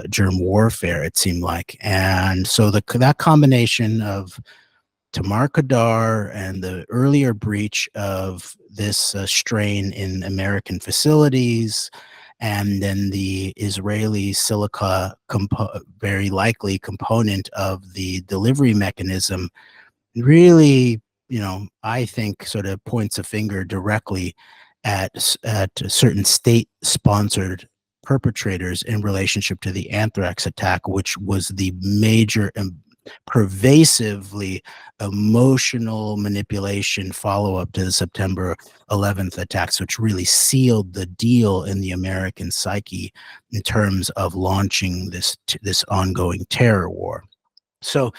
germ warfare, it seemed like. And so that combination of Tamar Kadar and the earlier breach of this strain in American facilities, and then the Israeli silica very likely component of the delivery mechanism really, I think sort of points a finger directly at certain state-sponsored perpetrators in relationship to the anthrax attack, which was the major and pervasively emotional manipulation follow-up to the September 11th attacks, which really sealed the deal in the American psyche in terms of launching this ongoing terror war. So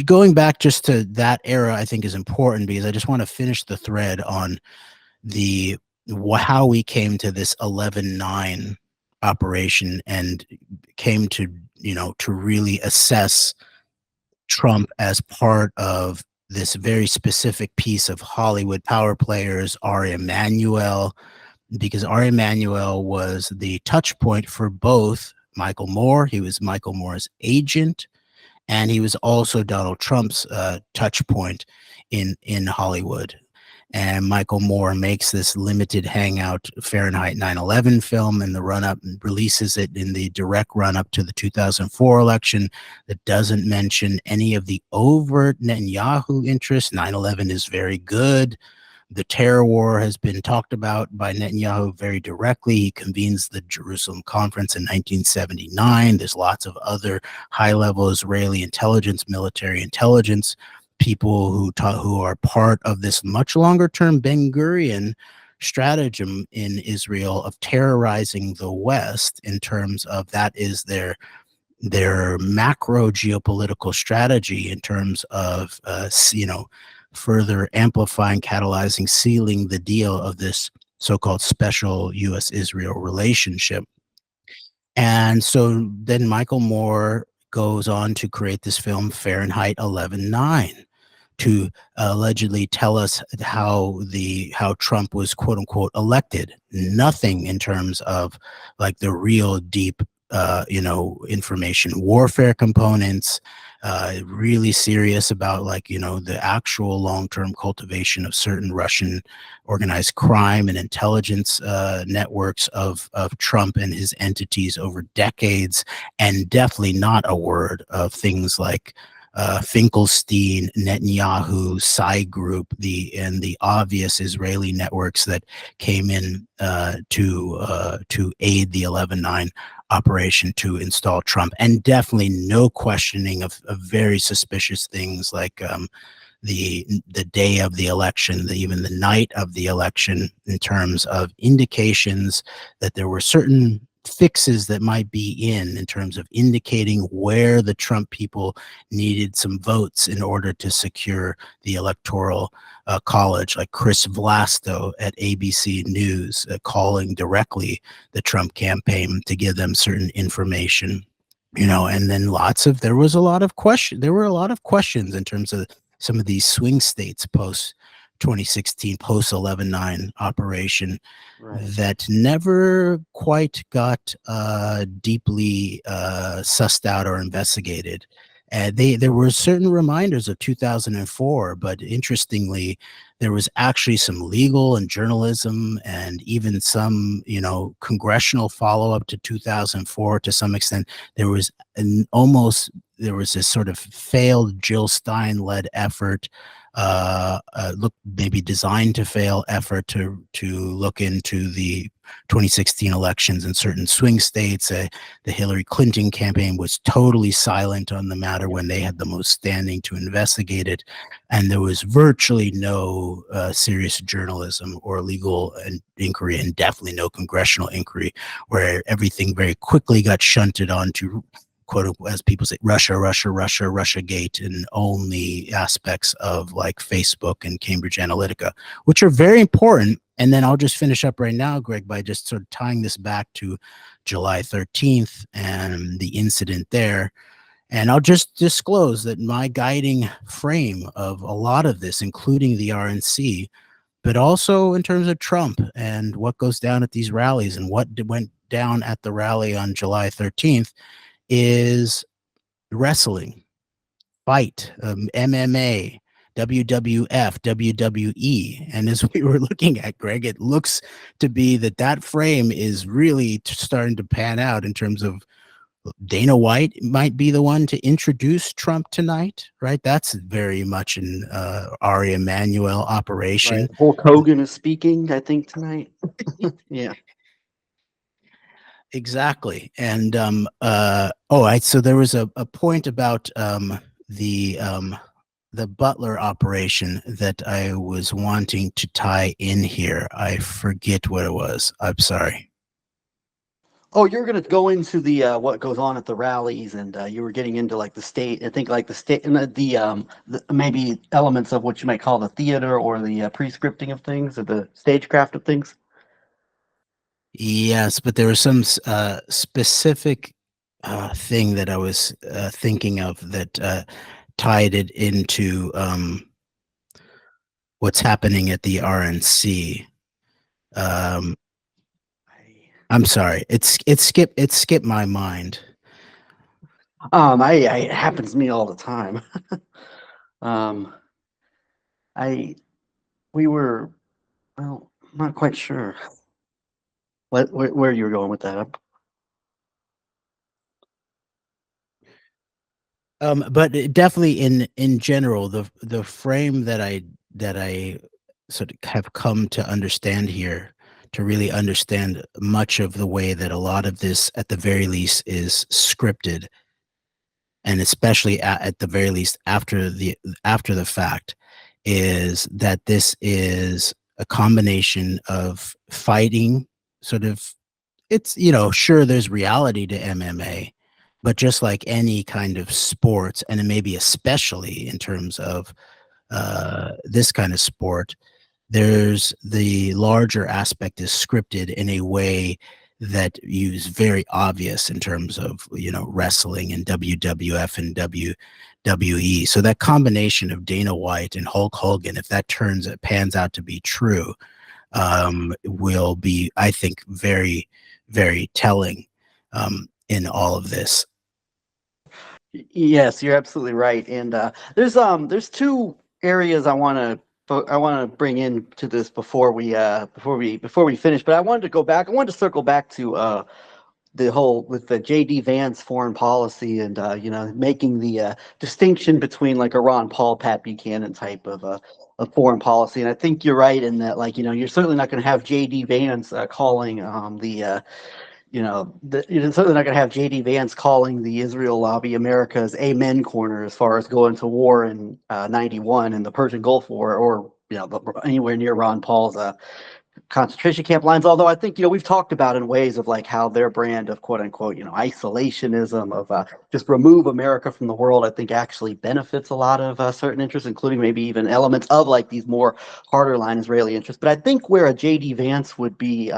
going back just to that era, I think is important because I just want to finish the thread on how we came to this 11/9 operation and came to really assess Trump as part of this very specific piece of Hollywood power players, Ari Emanuel, because Ari Emanuel was the touch point for both Michael Moore. He was Michael Moore's agent, and he was also Donald Trump's touch point in Hollywood. And Michael Moore makes this limited hangout Fahrenheit 9/11 film in the run-up, and releases it in the direct run-up to the 2004 election that doesn't mention any of the overt Netanyahu interests. 9/11 is very good. The terror war has been talked about by Netanyahu very directly. He convenes the Jerusalem Conference in 1979. There's lots of other high-level Israeli intelligence, military intelligence people who are part of this much longer-term Ben-Gurion stratagem in Israel of terrorizing the West in terms of that is their macro geopolitical strategy in terms of further amplifying, catalyzing, sealing the deal of this so-called special U.S.-Israel relationship. And so then Michael Moore goes on to create this film Fahrenheit 11/9 to allegedly tell us how Trump was quote unquote elected. Nothing in terms of like the real deep information warfare components, really serious about the actual long-term cultivation of certain Russian organized crime and intelligence networks of Trump and his entities over decades, and definitely not a word of things like Finkelstein, Netanyahu, Psy Group, and the obvious Israeli networks that came in to aid the 11/9 operation to install Trump, and definitely no questioning of very suspicious things like the day of the election, even the night of the election, in terms of indications that there were certain fixes that might be in terms of indicating where the Trump people needed some votes in order to secure the electoral college, like Chris Vlasto at ABC News calling directly the Trump campaign to give them certain information, and then there were a lot of questions in terms of some of these swing states post 2016, post 11/9 operation Right. that never quite got deeply sussed out or investigated. There were certain reminders of 2004, but interestingly, there was actually some legal and journalism and even some, congressional follow up to 2004 to some extent. There was this sort of failed Jill Stein led effort, look maybe designed to fail effort to look into the 2016 elections in certain swing states. The Hillary Clinton campaign was totally silent on the matter when they had the most standing to investigate it, and there was virtually no serious journalism or legal inquiry, and definitely no congressional inquiry, where everything very quickly got shunted onto, quote unquote, as people say, Russia Gate, and only aspects of like Facebook and Cambridge Analytica, which are very important. And then I'll just finish up right now, Greg, by just sort of tying this back to July 13th and the incident there. And I'll just disclose that my guiding frame of a lot of this, including the RNC, but also in terms of Trump and what goes down at these rallies and what went down at the rally on July 13th, is wrestling, fight, MMA, WWF, WWE. And as we were looking at, Greg, it looks to be that frame is really starting to pan out in terms of Dana White might be the one to introduce Trump tonight, right? That's very much an Ari Emanuel operation. Right. Hulk Hogan is speaking, I think, tonight. Yeah. Exactly. And so there was a point about the Butler operation that I was wanting to tie in here. I forget what it was. I'm sorry. Oh, you're going to go into the what goes on at the rallies, and you were getting into like the state. I think like the state and the maybe elements of what you might call the theater or the pre-scripting of things or the stagecraft of things. Yes, but there was some specific thing that I was thinking of that tied it into what's happening at the RNC. I'm sorry, it skipped my mind. It happens to me all the time. um, I we were well, I'm not quite sure where you were going with that. But definitely in general, the frame that I sort of have come to understand here, to really understand much of the way that a lot of this, at the very least, is scripted, and especially at the very least after the fact, is that this is a combination of fighting, sort of. It's, sure, there's reality to MMA, but just like any kind of sports, and maybe especially in terms of this kind of sport, there's the larger aspect is scripted in a way that is very obvious in terms of, wrestling and WWF and WWE. So that combination of Dana White and Hulk Hogan, if that pans out to be true, will be, I think, very, very telling in all of this. Yes, you're absolutely right. And there's two areas I want to bring into this before we finish. But I wanted to go back. I wanted to circle back to the whole with the JD Vance foreign policy and making the distinction between like a Ron Paul, Pat Buchanan type of foreign policy. And I think you're right in that, like, you're certainly not going to have JD Vance calling you're certainly not going to have JD Vance calling the Israel lobby America's amen corner as far as going to war in '91 and the Persian Gulf War, or anywhere near Ron Paul's concentration camp lines. Although I think, we've talked about in ways of like how their brand of quote unquote, isolationism of just remove America from the world, I think actually benefits a lot of certain interests, including maybe even elements of like these more harder line Israeli interests. But I think where a JD Vance would be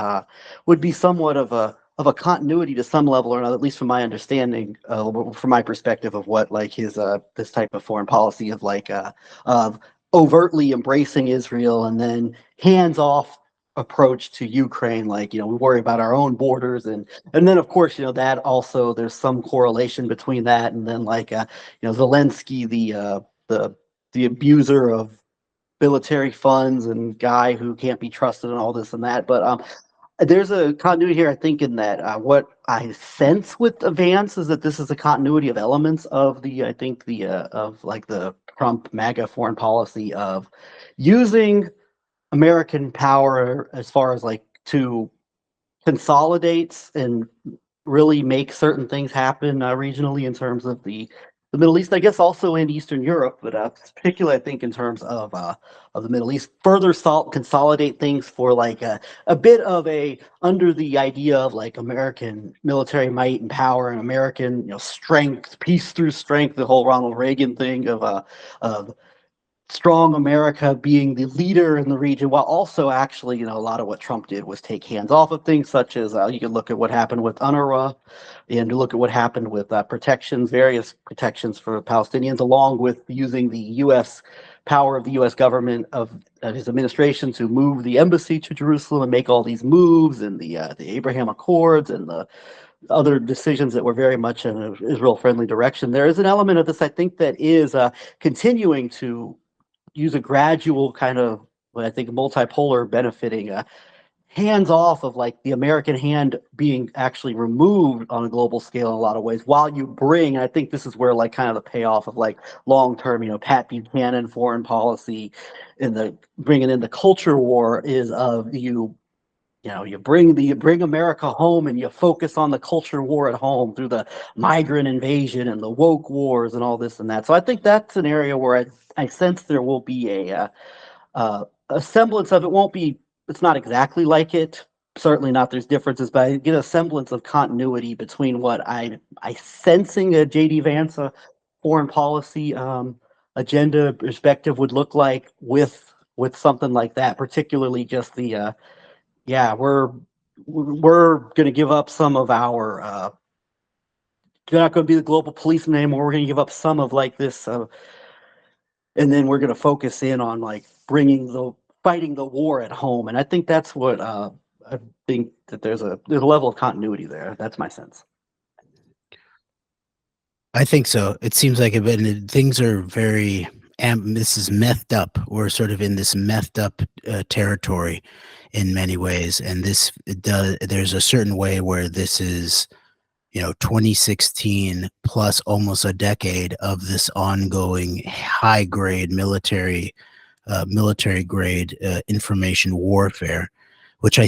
somewhat of a continuity to some level or another, at least from my understanding, from my perspective of what like his this type of foreign policy of like of overtly embracing Israel and then hands off approach to Ukraine. Like, we worry about our own borders, and then of course, that also there's some correlation between that and then like Zelensky, the abuser of military funds and guy who can't be trusted and all this and that. But there's a continuity here, I think, in that what I sense with Vance is that this is a continuity of elements of I think of like the Trump MAGA foreign policy of using American power as far as like to consolidate and really make certain things happen regionally in terms of the Middle East, I guess also in Eastern Europe, but particularly I think in terms of the Middle East, further consolidate things for like a bit of a under the idea of like American military might and power and American strength, peace through strength, the whole Ronald Reagan thing of strong America being the leader in the region, while also actually, a lot of what Trump did was take hands off of things such as you can look at what happened with UNRWA and look at what happened with various protections for Palestinians, along with using the U.S. power of the U.S. government of his administration to move the embassy to Jerusalem and make all these moves and the Abraham Accords and the other decisions that were very much in an Israel-friendly direction. There is an element of this, I think, that is continuing to use a gradual kind of, what I think, multipolar benefiting hands off of like the American hand being actually removed on a global scale in a lot of ways, while you bring, I think this is where like kind of the payoff of like long term, Pat Buchanan foreign policy and the bringing in the culture war is of you bring America home and you focus on the culture war at home through the migrant invasion and the woke wars and all this and that. So I think that's an area where I sense there will be a semblance of it. Won't be. It's not exactly like it. Certainly not. There's differences, but I get a semblance of continuity between what I sensing a JD Vance foreign policy agenda perspective would look like with something like that, particularly just the yeah, we're going to give up some of our. We're not going to be the global policeman anymore. We're going to give up some of like this, and then we're going to focus in on like fighting the war at home. And I think that's what I think that there's a level of continuity there. That's my sense. I think so. It seems like things are very. This is methed up. We're sort of in this methed up territory in many ways, and there's a certain way where this is 2016 plus almost a decade of this ongoing high grade military grade information warfare, which I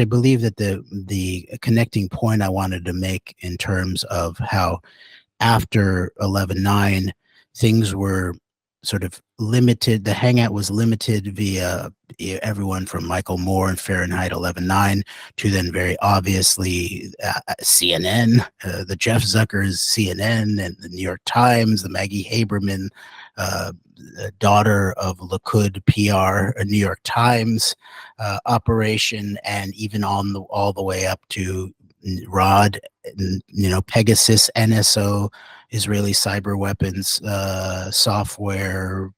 believe that the connecting point I wanted to make in terms of how after 11/9 things were sort of limited. The hangout was limited via everyone from Michael Moore and Fahrenheit 11/9 to then very obviously CNN, the Jeff Zucker's CNN and the New York Times, the Maggie Haberman, the daughter of Likud PR, a New York Times operation, and even all the way up to Rod, Pegasus, NSO, Israeli cyber weapons software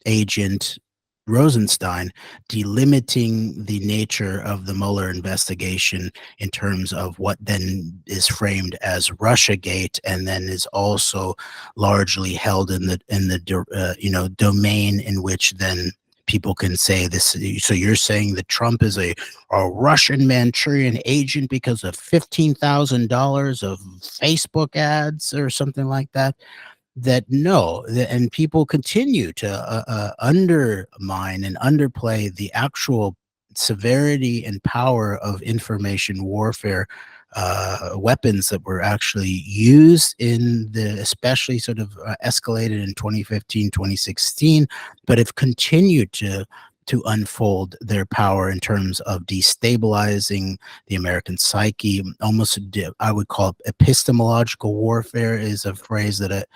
agent Rosenstein, delimiting the nature of the Mueller investigation in terms of what then is framed as Russiagate, and then is also largely held in the domain in which then people can say this. So you're saying that Trump is a Russian Manchurian agent because of $15,000 of Facebook ads or something like that? That no, and people continue to undermine and underplay the actual severity and power of information warfare weapons that were actually used in especially sort of escalated in 2015, 2016, but have continued to to unfold their power in terms of destabilizing the American psyche. Almost, I would call it epistemological warfare is a phrase that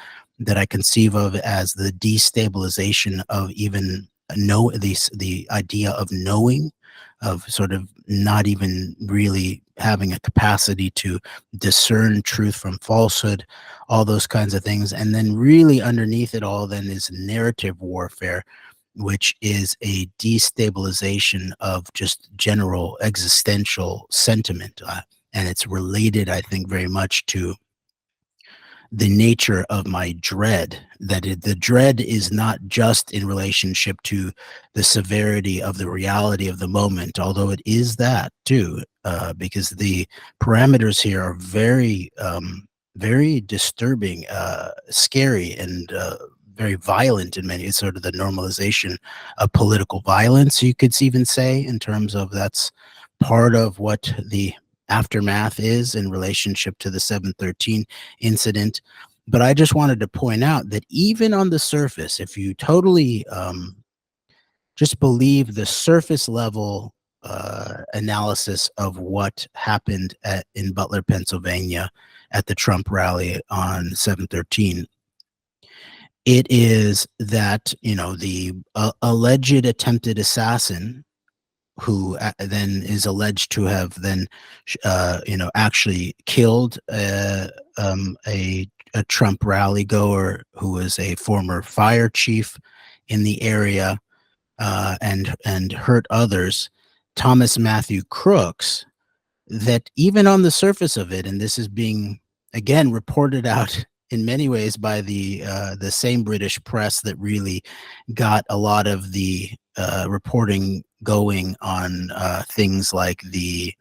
I conceive of as the destabilization of even the idea of knowing, of sort of not even really having a capacity to discern truth from falsehood, all those kinds of things. And then really underneath it all then is narrative warfare, which is a destabilization of just general existential sentiment. And it's related, I think, very much to the nature of my dread. The dread is not just in relationship to the severity of the reality of the moment, although it is that too, because the parameters here are very disturbing, scary, and very violent in many. It's sort of the normalization of political violence, you could even say, in terms of that's part of what the aftermath is in relationship to the 713 incident. But I just wanted to point out that even on the surface, if you totally just believe the surface level analysis of what happened in Butler, Pennsylvania at the Trump rally on 713, it is that, the alleged attempted assassin who then is alleged to have then, actually killed a Trump rally goer who was a former fire chief in the area, and hurt others, Thomas Matthew Crooks, that even on the surface of it, and this is being again reported out in many ways by the same British press that really got a lot of the reporting going on things like the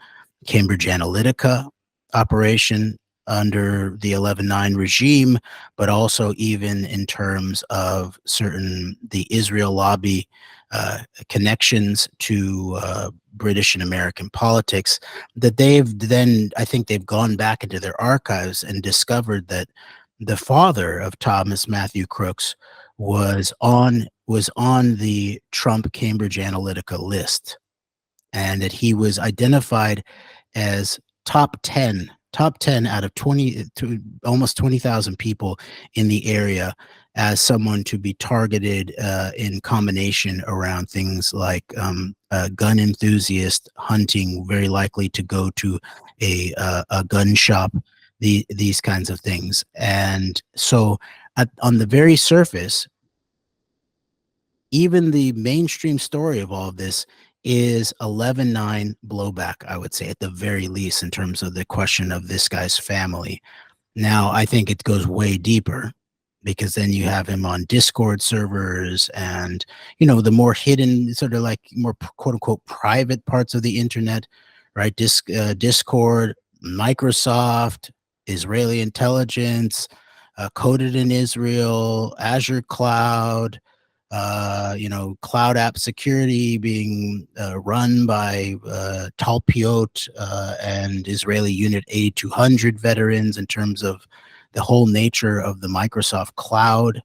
Cambridge Analytica operation under the 11/9 regime, but also even in terms of the Israel lobby connections to British and American politics, that I think they've gone back into their archives and discovered that the father of Thomas Matthew Crooks was on the Trump Cambridge Analytica list, and that he was identified as top 10 out of 20 to almost 20,000 people in the area as someone to be targeted in combination around things like gun enthusiast, hunting, very likely to go to a gun shop, these kinds of things. And so on the very surface, even the mainstream story of all of this is 11/9 blowback, I would say, at the very least, in terms of the question of this guy's family. Now, I think it goes way deeper, because then you have him on Discord servers and, the more hidden, sort of like more quote unquote private parts of the internet, right? Discord, Microsoft, Israeli intelligence, coded in Israel, Azure Cloud, cloud app security being run by Talpiot and Israeli Unit 8200 veterans, in terms of the whole nature of the Microsoft cloud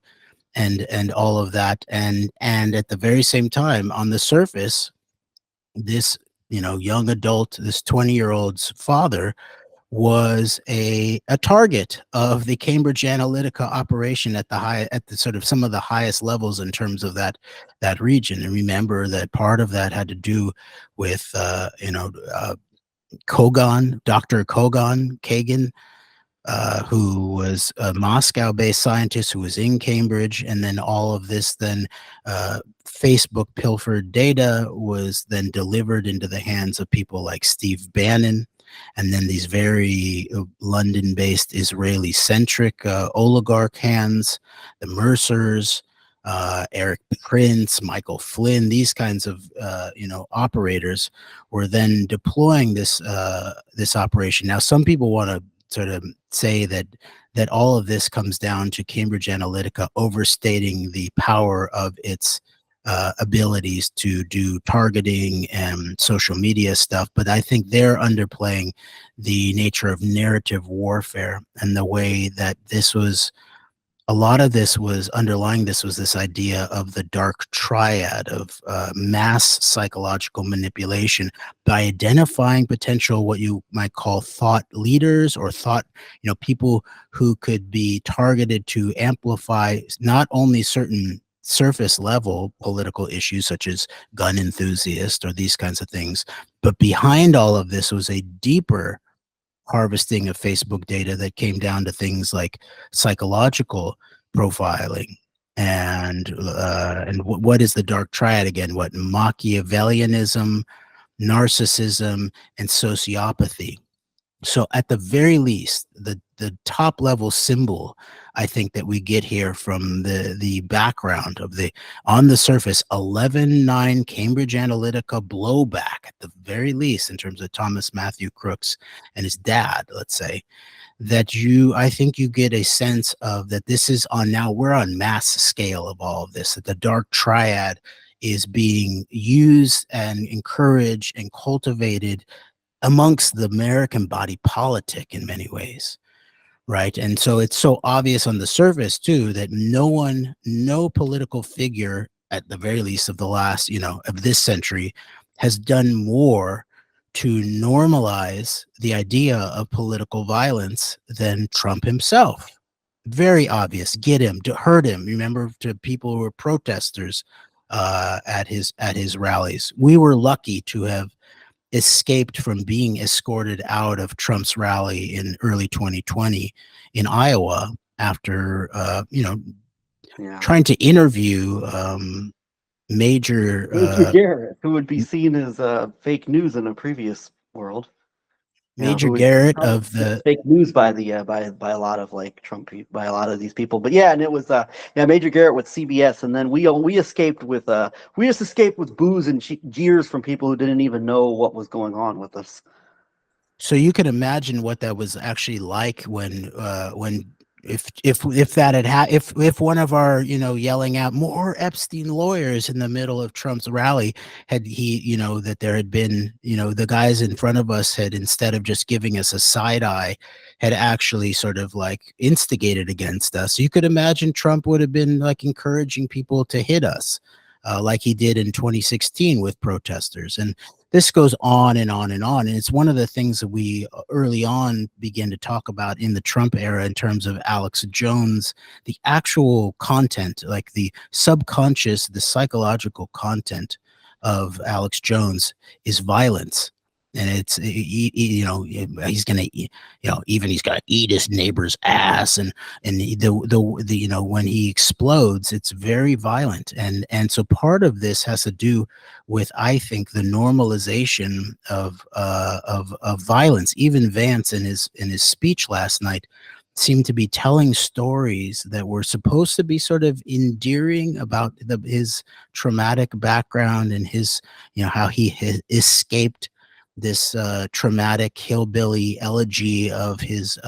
and all of that. And at the very same time, on the surface, this, young adult, this 20-year-old's father was a target of the Cambridge Analytica operation at the sort of some of the highest levels in terms of that region. And remember that part of that had to do with Kogan, Dr. Kagan, who was a Moscow-based scientist who was in Cambridge, and then all of this then Facebook pilfered data was then delivered into the hands of people like Steve Bannon, and then these very London-based Israeli-centric oligarch hands, the Mercers, Eric Prince, Michael Flynn, these kinds of operators were then deploying this operation. Now, some people want to sort of say that all of this comes down to Cambridge Analytica overstating the power of its abilities to do targeting and social media stuff, but I think they're underplaying the nature of narrative warfare and the way that this was a lot of this was underlying this was this idea of the dark triad of mass psychological manipulation by identifying potential what you might call thought leaders or thought, people who could be targeted to amplify not only certain surface level political issues such as gun enthusiasts or these kinds of things, but behind all of this was a deeper harvesting of Facebook data that came down to things like psychological profiling and what is the dark triad again? What Machiavellianism, narcissism, and sociopathy. So at the very least, the top level symbol I think that we get here from the background of the on the surface 11/9 Cambridge Analytica blowback at the very least in terms of Thomas Matthew Crooks and his dad, let's say, that I think you get a sense of that this is on now we're on mass scale of all of this, that the dark triad is being used and encouraged and cultivated amongst the American body politic in many ways, right? And so it's so obvious on the surface too that no political figure at the very least of the last, of this century has done more to normalize the idea of political violence than Trump himself. Very obvious. Get him, to hurt him. Remember, to people who were protesters at his rallies. We were lucky to have escaped from being escorted out of Trump's rally in early 2020 in Iowa after, Yeah. trying to interview Major Major Garrett, who would be seen as fake news in a previous world. Major Who was Garrett of the fake news by the by a lot of like Trump by a lot of these people. But yeah, and it was Major Garrett with CBS, and then we escaped with we just escaped with boos and jeers from people who didn't even know what was going on with us. So you can imagine what that was actually like when if that if one of our yelling out more Epstein lawyers in the middle of Trump's rally had that there had been the guys in front of us had, instead of just giving us a side eye, had actually sort of like instigated against us. You could imagine Trump would have been like encouraging people to hit us like he did in 2016 with protesters. And this goes on and on and on. And it's one of the things that we early on began to talk about in the Trump era in terms of Alex Jones, the actual content, like the subconscious, the psychological content of Alex Jones is violence. And it's, he's going to, even he's got to eat his neighbor's ass. And when he explodes, it's very violent. And so part of this has to do with, I think, the normalization of violence. Even Vance in his speech last night seemed to be telling stories that were supposed to be sort of endearing about his traumatic background and his, how he escaped this traumatic hillbilly elegy of his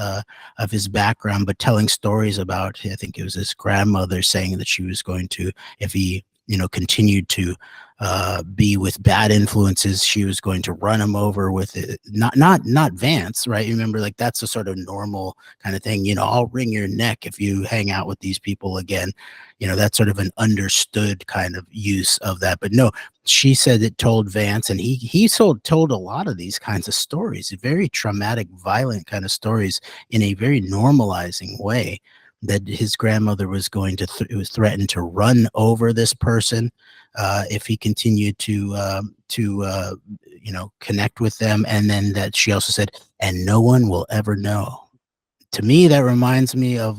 background, but telling stories about, I think it was his grandmother saying that she was going to, if he continued to be with bad influences, she was going to run him over with it. Not Vance, right? You remember, like, that's a sort of normal kind of thing. I'll wring your neck if you hang out with these people again. That's sort of an understood kind of use of that. But no, she said it told Vance, and he told a lot of these kinds of stories, very traumatic, violent kind of stories in a very normalizing way, that his grandmother was going to threaten to run over this person if he continued to connect with them. And then that she also said, and no one will ever know. To me, that reminds me of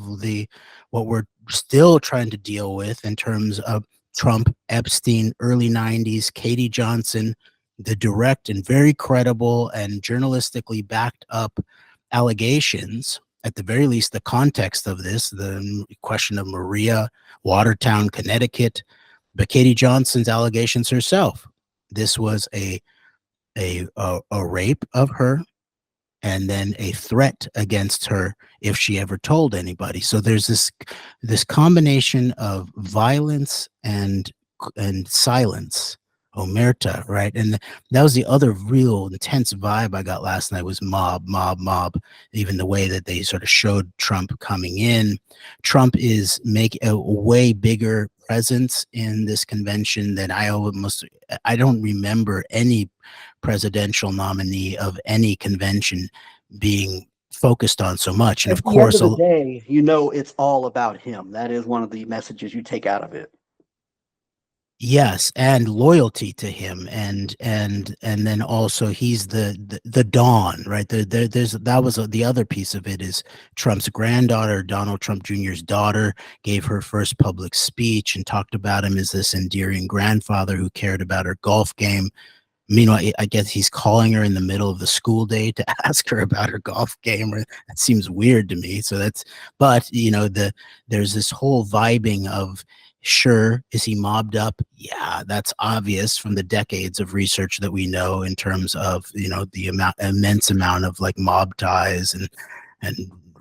what we're still trying to deal with in terms of Trump, Epstein, early 90s, Katie Johnson, the direct and very credible and journalistically backed up allegations. At the very least, the context of this, the question of Maria, Watertown, Connecticut, but Katie Johnson's allegations herself. This was a rape of her, and then a threat against her if she ever told anybody. So there's this combination of violence and silence omerta, right? And that was the other real intense vibe I got last night was mob, mob, mob. Even the way that they sort of showed Trump coming in. Trump is making a way bigger presence in this convention than I don't remember any presidential nominee of any convention being focused on so much. And At of the end of course, the day, you know it's all about him. That is one of the messages you take out of it. yes, and loyalty to him, and then also he's the Dawn, right? There's that was the other piece of it is Trump's granddaughter, Donald Trump Jr.'s daughter, gave her first public speech and talked about him as this endearing grandfather who cared about her golf game. Meanwhile, I guess he's calling her in the middle of the school day to ask her about her golf game. That seems weird to me. So but there's this whole vibing of, sure, is he mobbed up? Yeah, that's obvious from the decades of research that we know in terms of, the immense amount of like mob ties and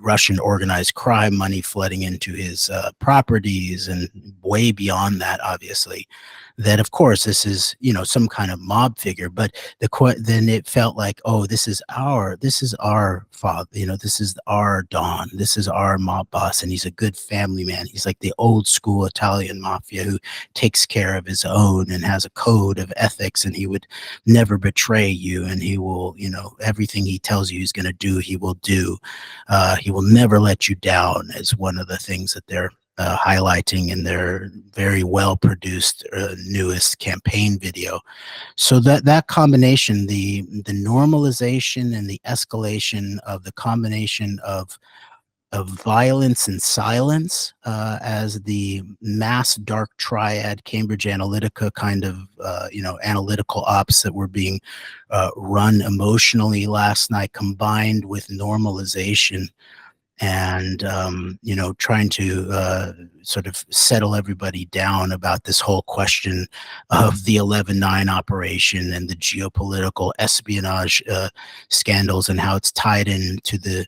Russian organized crime money flooding into his properties, and way beyond that, obviously, that of course this is some kind of mob figure. But then it felt like, oh, this is our father, this is our Don, this is our mob boss, and he's a good family man. He's like the old school Italian mafia who takes care of his own and has a code of ethics, and he would never betray you, and he will, everything he tells you he's going to do, he will do. He will never let you down, is one of the things that they're highlighting in their very well produced newest campaign video. So that combination, the normalization and the escalation of the combination of violence and silence as the mass dark triad Cambridge Analytica kind of analytical ops that were being run emotionally last night, combined with normalization and trying to sort of settle everybody down about this whole question of the 11/9 operation and the geopolitical espionage scandals, and how it's tied in to the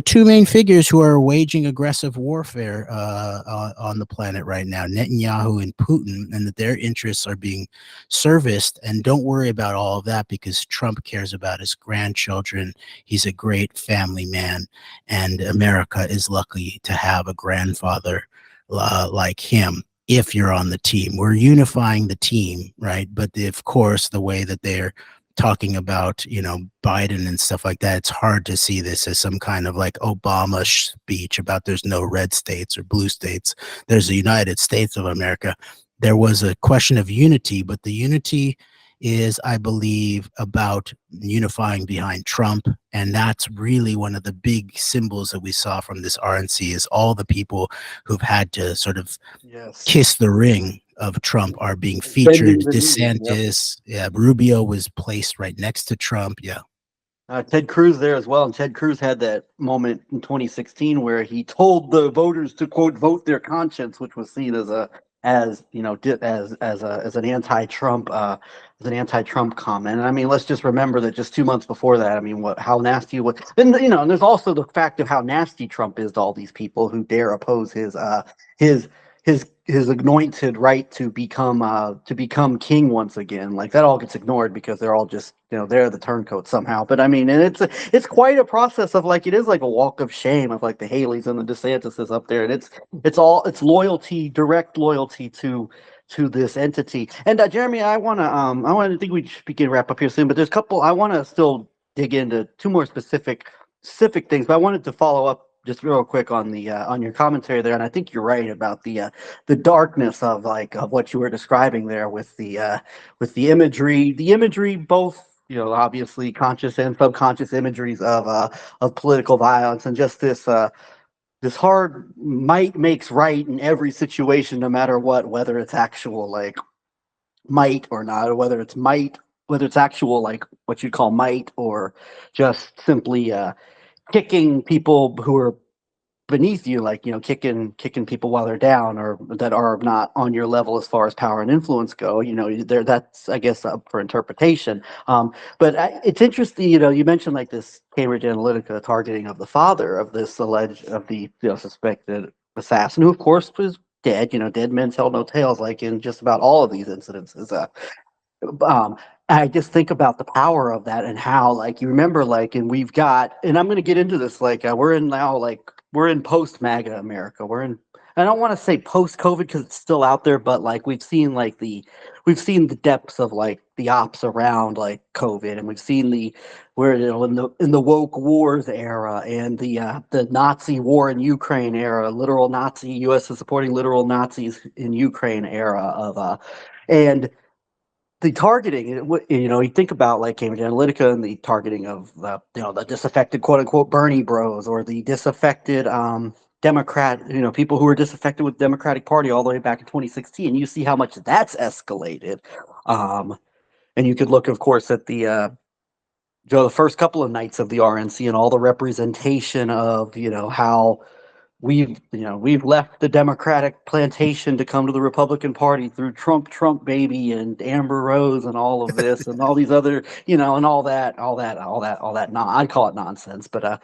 two main figures who are waging aggressive warfare on the planet right now, Netanyahu and Putin, and that their interests are being serviced. And don't worry about all of that, because Trump cares about his grandchildren. He's a great family man, and America is lucky to have a grandfather like him. If you're on the team, we're unifying the team, right? But of course, the way that they're talking about, Biden and stuff like that, it's hard to see this as some kind of like Obama speech about there's no red states or blue states. There's the United States of America. There was a question of unity, but the unity is, I believe, about unifying behind Trump. And that's really one of the big symbols that we saw from this RNC, is all the people who've had to sort of Yes. kiss the ring of Trump are being featured. Bending the knee. Yep. DeSantis, yeah, Rubio was placed right next to Trump. Yeah. Ted Cruz there as well, and Ted Cruz had that moment in 2016 where he told the voters to quote vote their conscience, which was seen as as an anti-Trump comment. And I mean, let's just remember that just 2 months before that, I mean, how nasty was. Then and there's also the fact of how nasty Trump is to all these people who dare oppose his his anointed right to become king once again. Like that all gets ignored because they're all just they're the turncoats somehow. But I mean, and it's quite a process of like it is like a walk of shame of like the Haleys and the DeSantis up there, and it's loyalty, direct loyalty to this entity. And Jeremy, I think we should begin wrap up here soon, but there's a couple I want to still dig into two more specific things, but I wanted to follow up just real quick on the on your commentary there, and I think you're right about the darkness of of what you were describing there with the imagery, both obviously conscious and subconscious imageries of political violence, and just this hard might makes right in every situation, no matter what, whether it's actual like might or not, or whether it's actual like what you'd call might, or just simply kicking people who are beneath you, like kicking people while they're down or that are not on your level as far as power and influence go. There, that's, I guess, up for interpretation. But it's interesting. You mentioned like this Cambridge Analytica targeting of the father of this the suspected assassin, who of course was dead. Dead men tell no tales, like in just about all of these incidences. um, I just think about the power of that and how, like, you remember, like, and we've got, and I'm going to get into this, like, we're in now, like, we're in post MAGA America. We're in, I don't want to say post COVID because it's still out there, but like, we've seen the depths of like the ops around like COVID, and we've seen we're, in the woke wars era and the Nazi war in Ukraine era, literal Nazi, U.S. is supporting literal Nazis in Ukraine era and the targeting, you think about like Cambridge Analytica and the targeting of the disaffected quote unquote Bernie bros or the disaffected Democrat, people who were disaffected with Democratic Party all the way back in 2016. You see how much that's escalated. Um, and you could look, of course, at the first couple of nights of the RNC and all the representation of, how we've left the Democratic plantation to come to the Republican Party through Trump baby and Amber Rose and all of this and all these other, and all that I call it nonsense, but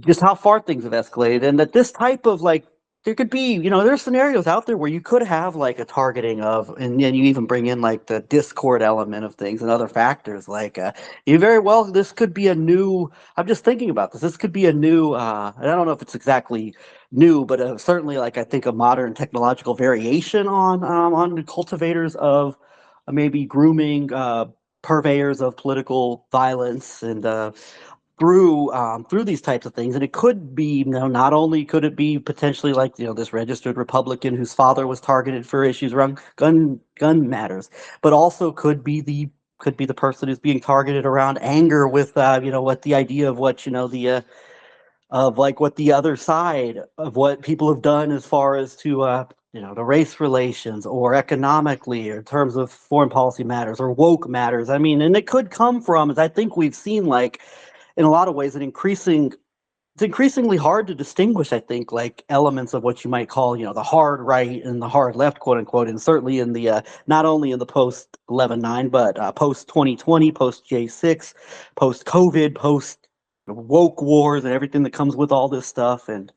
just how far things have escalated, and that this type of like there could be, there's scenarios out there where you could have like a targeting of, and then you even bring in like the discord element of things and other factors. Like you very well, this could be a new. I'm just thinking about this. This could be a new. And I don't know if it's exactly new, but certainly like I think a modern technological variation on the cultivators of maybe grooming purveyors of political violence and through these types of things. And it could be, not only could it be potentially like, this registered Republican whose father was targeted for issues around gun matters, but also could be the person who's being targeted around anger with what the idea of what the of like what the other side of what people have done as far as to the race relations or economically or in terms of foreign policy matters or woke matters. I mean, and it could come from, as I think we've seen, like in a lot of ways, it's increasingly hard to distinguish, I think, like elements of what you might call, the hard right and the hard left, quote unquote, and certainly in the not only in the post 11/9, but post 2020, post J6, post COVID, post woke wars, and everything that comes with all this stuff. And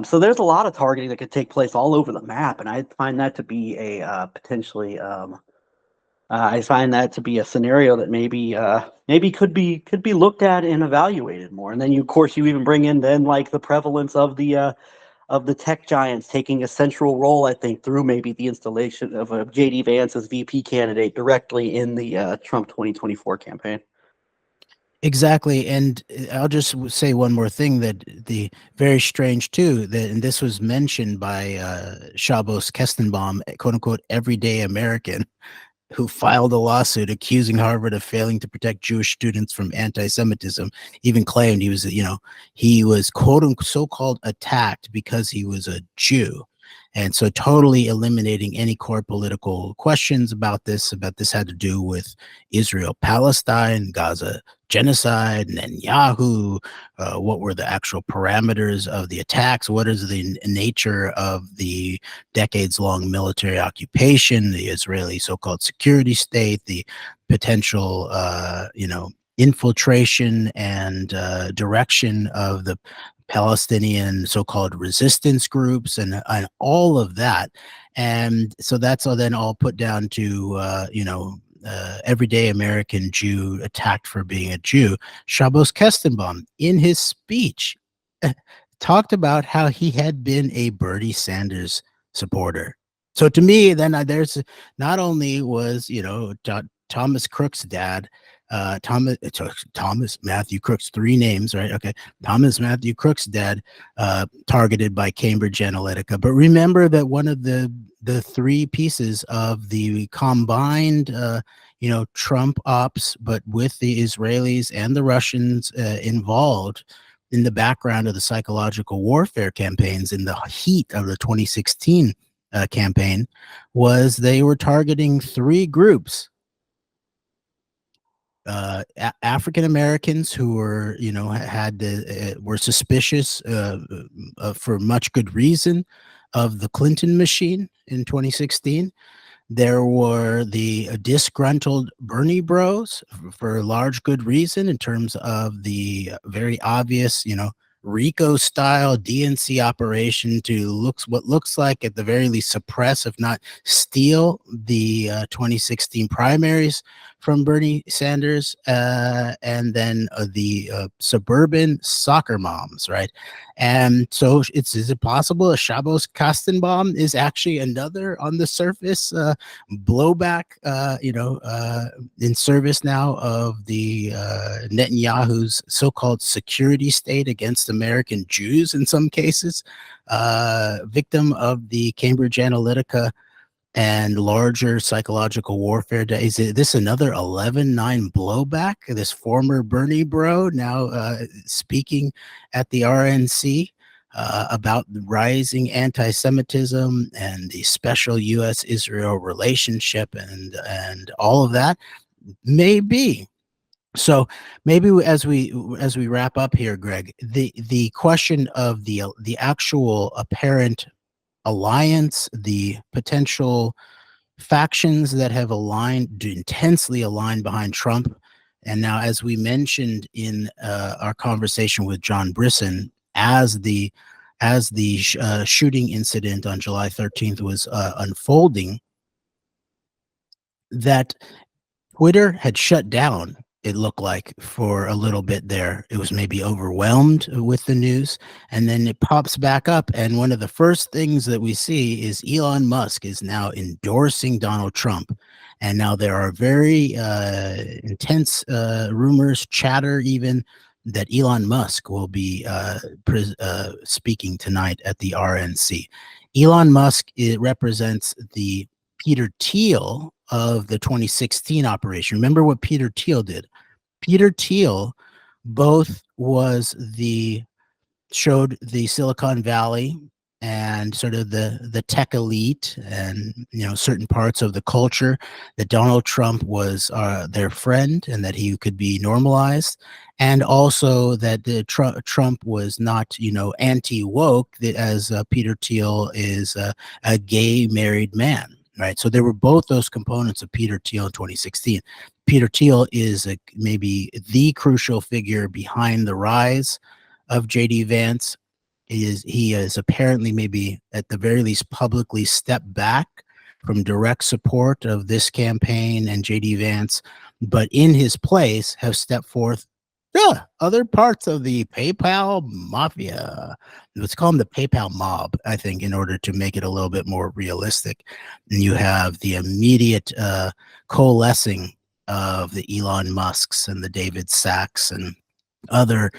so there's a lot of targeting that could take place all over the map, and I find that to be a potentially I find that to be a scenario that maybe could be looked at and evaluated more. And then of course, you even bring in then like the prevalence of the tech giants taking a central role, I think, through maybe the installation of a JD Vance as VP candidate directly in the Trump 2024 campaign. Exactly. And I'll just say one more thing, that the very strange too, that, and this was mentioned by Shabos Kestenbaum, quote unquote, everyday American, who filed a lawsuit accusing Harvard of failing to protect Jewish students from anti-Semitism, even claimed he was quote unquote so-called attacked because he was a Jew. And so totally eliminating any core political questions about this had to do with Israel, Palestine, Gaza genocide, Netanyahu, what were the actual parameters of the attacks, what is the nature of the decades-long military occupation, the Israeli so-called security state, the potential, infiltration and direction of the Palestinian so-called resistance groups and all of that. And so that's all then all put down to, everyday American Jew attacked for being a Jew. Shabos Kestenbaum, in his speech, talked about how he had been a Bernie Sanders supporter. So to me, then there's not only was, Thomas Crook's dad, Thomas Matthew Crook's, three names, right? Okay. Thomas Matthew Crook's dad, targeted by Cambridge Analytica. But remember that one of the three pieces of the combined, Trump ops, but with the Israelis and the Russians involved in the background of the psychological warfare campaigns in the heat of the 2016 campaign, was they were targeting three groups. African Americans who were, were suspicious for much good reason of the Clinton machine in 2016. There were the disgruntled Bernie bros for large good reason in terms of the very obvious, RICO-style DNC operation to what looks like, at the very least, suppress, if not steal, the 2016 primaries from Bernie Sanders, and then the suburban soccer moms, right? And so, is it possible a Shabbos Kastenbaum is actually another, on the surface, blowback, in service now of the Netanyahu's so-called security state against American Jews in some cases, victim of the Cambridge Analytica and larger psychological warfare? Is this another 11/9 blowback? This former Bernie bro now speaking at the RNC about the rising anti-Semitism and the special U.S.-Israel relationship and all of that? Maybe. So maybe as we wrap up here, Greg, the question of the actual apparent alliance, the potential factions that have intensely aligned behind Trump. And now, as we mentioned in our conversation with John Brisson, as the shooting incident on July 13th was unfolding, that Twitter had shut down, it looked like, for a little bit there. It was maybe overwhelmed with the news, and then it pops back up. And one of the first things that we see is Elon Musk is now endorsing Donald Trump. And now there are very intense rumors, chatter even, that Elon Musk will be speaking tonight at the RNC. Elon Musk, it represents the Peter Thiel of the 2016 operation. Remember what Peter Thiel did? Peter Thiel showed the Silicon Valley and sort of the tech elite and certain parts of the culture that Donald Trump was their friend and that he could be normalized, and also that Trump was not anti-woke, as Peter Thiel is a gay married man. Right. So there were both those components of Peter Thiel in 2016. Peter Thiel is maybe the crucial figure behind the rise of JD Vance. He is apparently, maybe at the very least, publicly stepped back from direct support of this campaign and JD Vance, but in his place have stepped forth other parts of the PayPal mafia. Let's call them the PayPal mob, I think, in order to make it a little bit more realistic. And you have the immediate coalescing of the Elon Musks and the David Sacks and other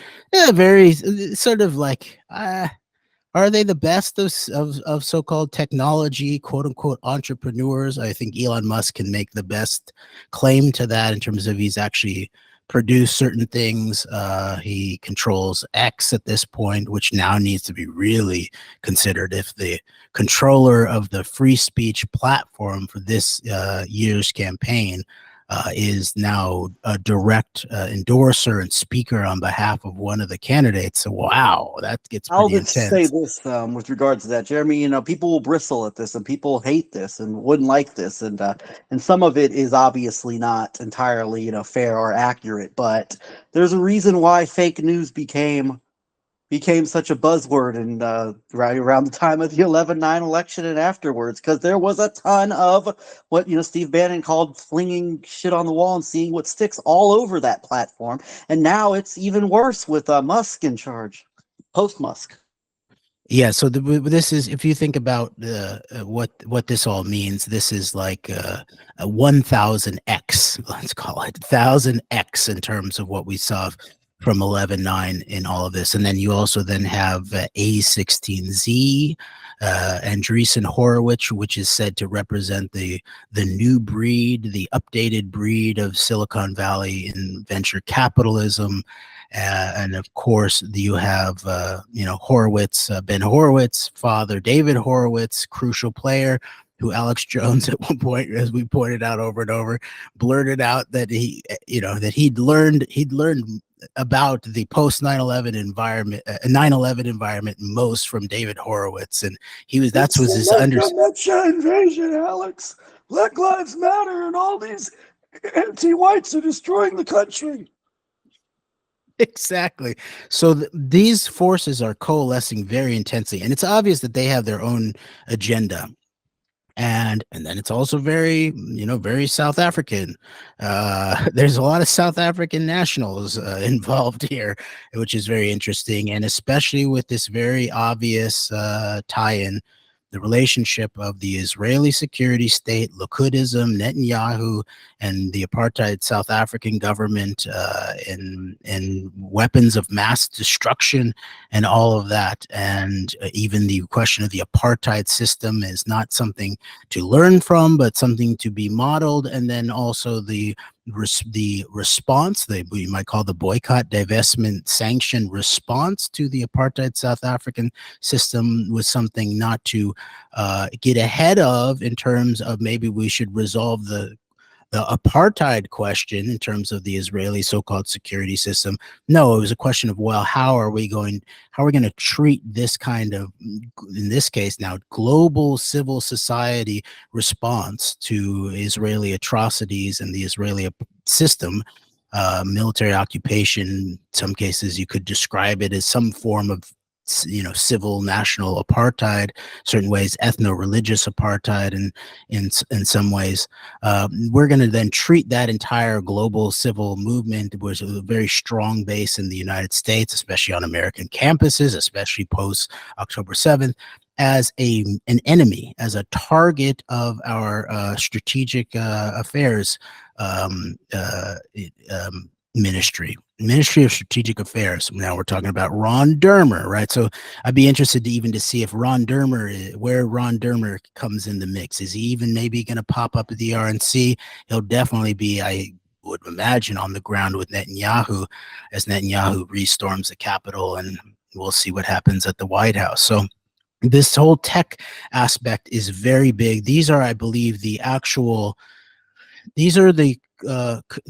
very sort of like are they the best of so-called technology, quote unquote, entrepreneurs? I think Elon Musk can make the best claim to that in terms of he's actually produced certain things. He controls X at this point, which now needs to be really considered. If the controller of the free speech platform for this year's campaign is now a direct endorser and speaker on behalf of one of the candidates. So, wow, that gets pretty intense. I'll just say this with regards to that, Jeremy. People will bristle at this, and people hate this, and wouldn't like this, and some of it is obviously not entirely fair or accurate. But there's a reason why fake news became such a buzzword, and right around the time of the 11/9 election and afterwards, because there was a ton of what Steve Bannon called flinging shit on the wall and seeing what sticks all over that platform. And now it's even worse with Musk in charge, post Musk. Yeah, so this is, if you think about what this all means, this is like a 1000x, let's call it 1000x in terms of what we saw from 11/9 in all of this. And then you also then have A16Z, Andreessen Horowitz, which is said to represent the new breed, the updated breed of Silicon Valley in venture capitalism. And of course, you have Horowitz, Ben Horowitz, father David Horowitz, crucial player, who Alex Jones at one point, as we pointed out over and over, blurted out that he'd learned about the post 9/11 environment, 9/11 environment most from David Horowitz, and that was his understanding. Invasion, Alex. Black Lives Matter, and all these anti-whites are destroying the country. Exactly. So these forces are coalescing very intensely, and it's obvious that they have their own agenda. And then it's also very, very South African. There's a lot of South African nationals involved here, which is very interesting, and especially with this very obvious tie-in, the relationship of the Israeli security state, Likud,ism, Netanyahu, and the apartheid South African government, in weapons of mass destruction and all of that. And even the question of the apartheid system is not something to learn from, but something to be modeled. And then also the response, we might call the boycott, divestment, sanction response to the apartheid South African system, was something not to get ahead of, in terms of maybe we should resolve the apartheid question in terms of the Israeli so-called security system. No, it was a question of, well, how are we going to treat this kind of, in this case now, global civil society response to Israeli atrocities and the Israeli system, military occupation. In some cases, you could describe it as some form of civil national apartheid, certain ways ethno-religious apartheid, and in some ways. We're going to then treat that entire global civil movement, which was a very strong base in the United States, especially on American campuses, especially post October 7th, as an enemy, as a target of our strategic affairs um, uh, Ministry of Strategic Affairs. Now we're talking about Ron Dermer, right? So I'd be interested to see if where Ron Dermer comes in the mix. Is he even maybe going to pop up at the RNC? He'll definitely be, I would imagine, on the ground with Netanyahu as Netanyahu restorms the Capitol, and we'll see what happens at the White House. So this whole tech aspect is very big. These are, I believe, these are the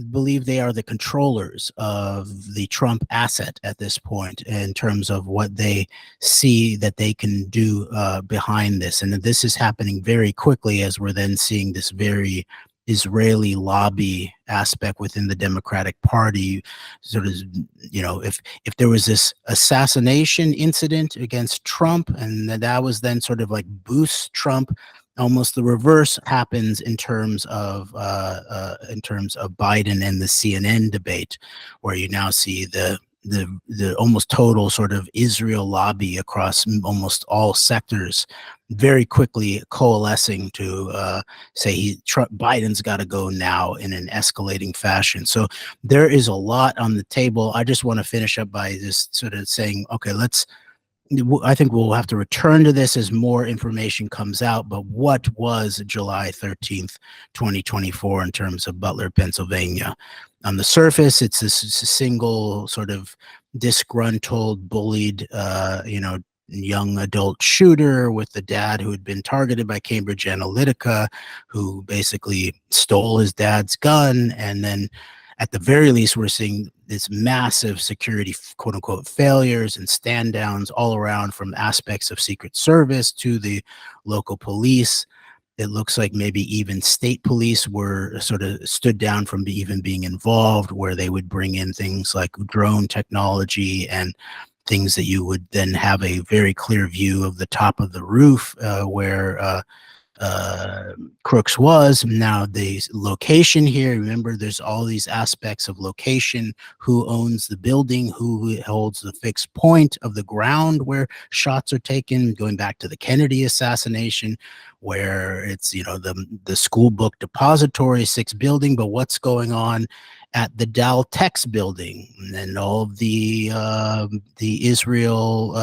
believe they are the controllers of the Trump asset at this point, in terms of what they see that they can do behind this. And this is happening very quickly, as we're then seeing this very Israeli lobby aspect within the Democratic Party. Sort of, if there was this assassination incident against Trump, and that was then sort of like boosts Trump, almost the reverse happens in terms of Biden and the CNN debate, where you now see the almost total sort of Israel lobby across almost all sectors very quickly coalescing to say Biden's got to go now, in an escalating fashion. So there is a lot on the table. I just want to finish up by just sort of saying, okay, I think we'll have to return to this as more information comes out, but what was July 13th, 2024 in terms of Butler, Pennsylvania? On the surface, it's this single sort of disgruntled, bullied, young adult shooter with the dad who had been targeted by Cambridge Analytica, who basically stole his dad's gun. And then at the very least, we're seeing this massive security, quote unquote, failures and stand downs all around, from aspects of Secret Service to the local police. It looks like maybe even state police were sort of stood down from even being involved, where they would bring in things like drone technology and things that you would then have a very clear view of the top of the roof, where Crooks was. Now the location here, remember, there's all these aspects of location: who owns the building, who holds the fixed point of the ground where shots are taken, going back to the Kennedy assassination, where it's the school book depository 6 building, but what's going on at the Dow Tex building, and all of the Israel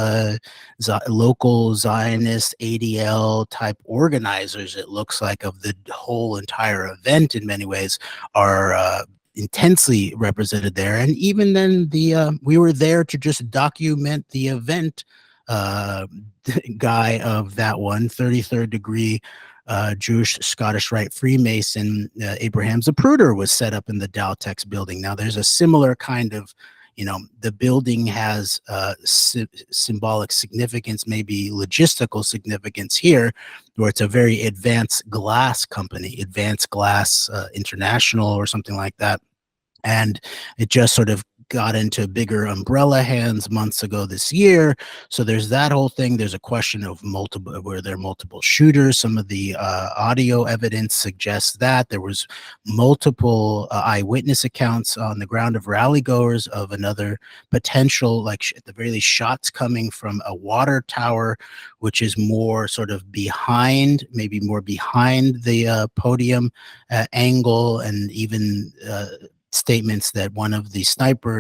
local Zionist ADL type organizers, it looks like, of the whole entire event in many ways, are intensely represented there. And even then, we were there to just document the event. Guy of that one, 33rd degree Jewish Scottish Rite Freemason, Abraham Zapruder, was set up in the Dow Tex building. Now there's a similar kind of, the building has symbolic significance, maybe logistical significance here, where it's a very advanced glass company, Advanced Glass International or something like that. And it just sort of got into bigger umbrella hands months ago this year. So there's that whole thing. There's a question of were there multiple shooters? Some of the audio evidence suggests that there was multiple eyewitness accounts on the ground of rally goers of another potential, like at the very least, shots coming from a water tower, which is more sort of behind, maybe more behind the podium angle, and even statements that one of the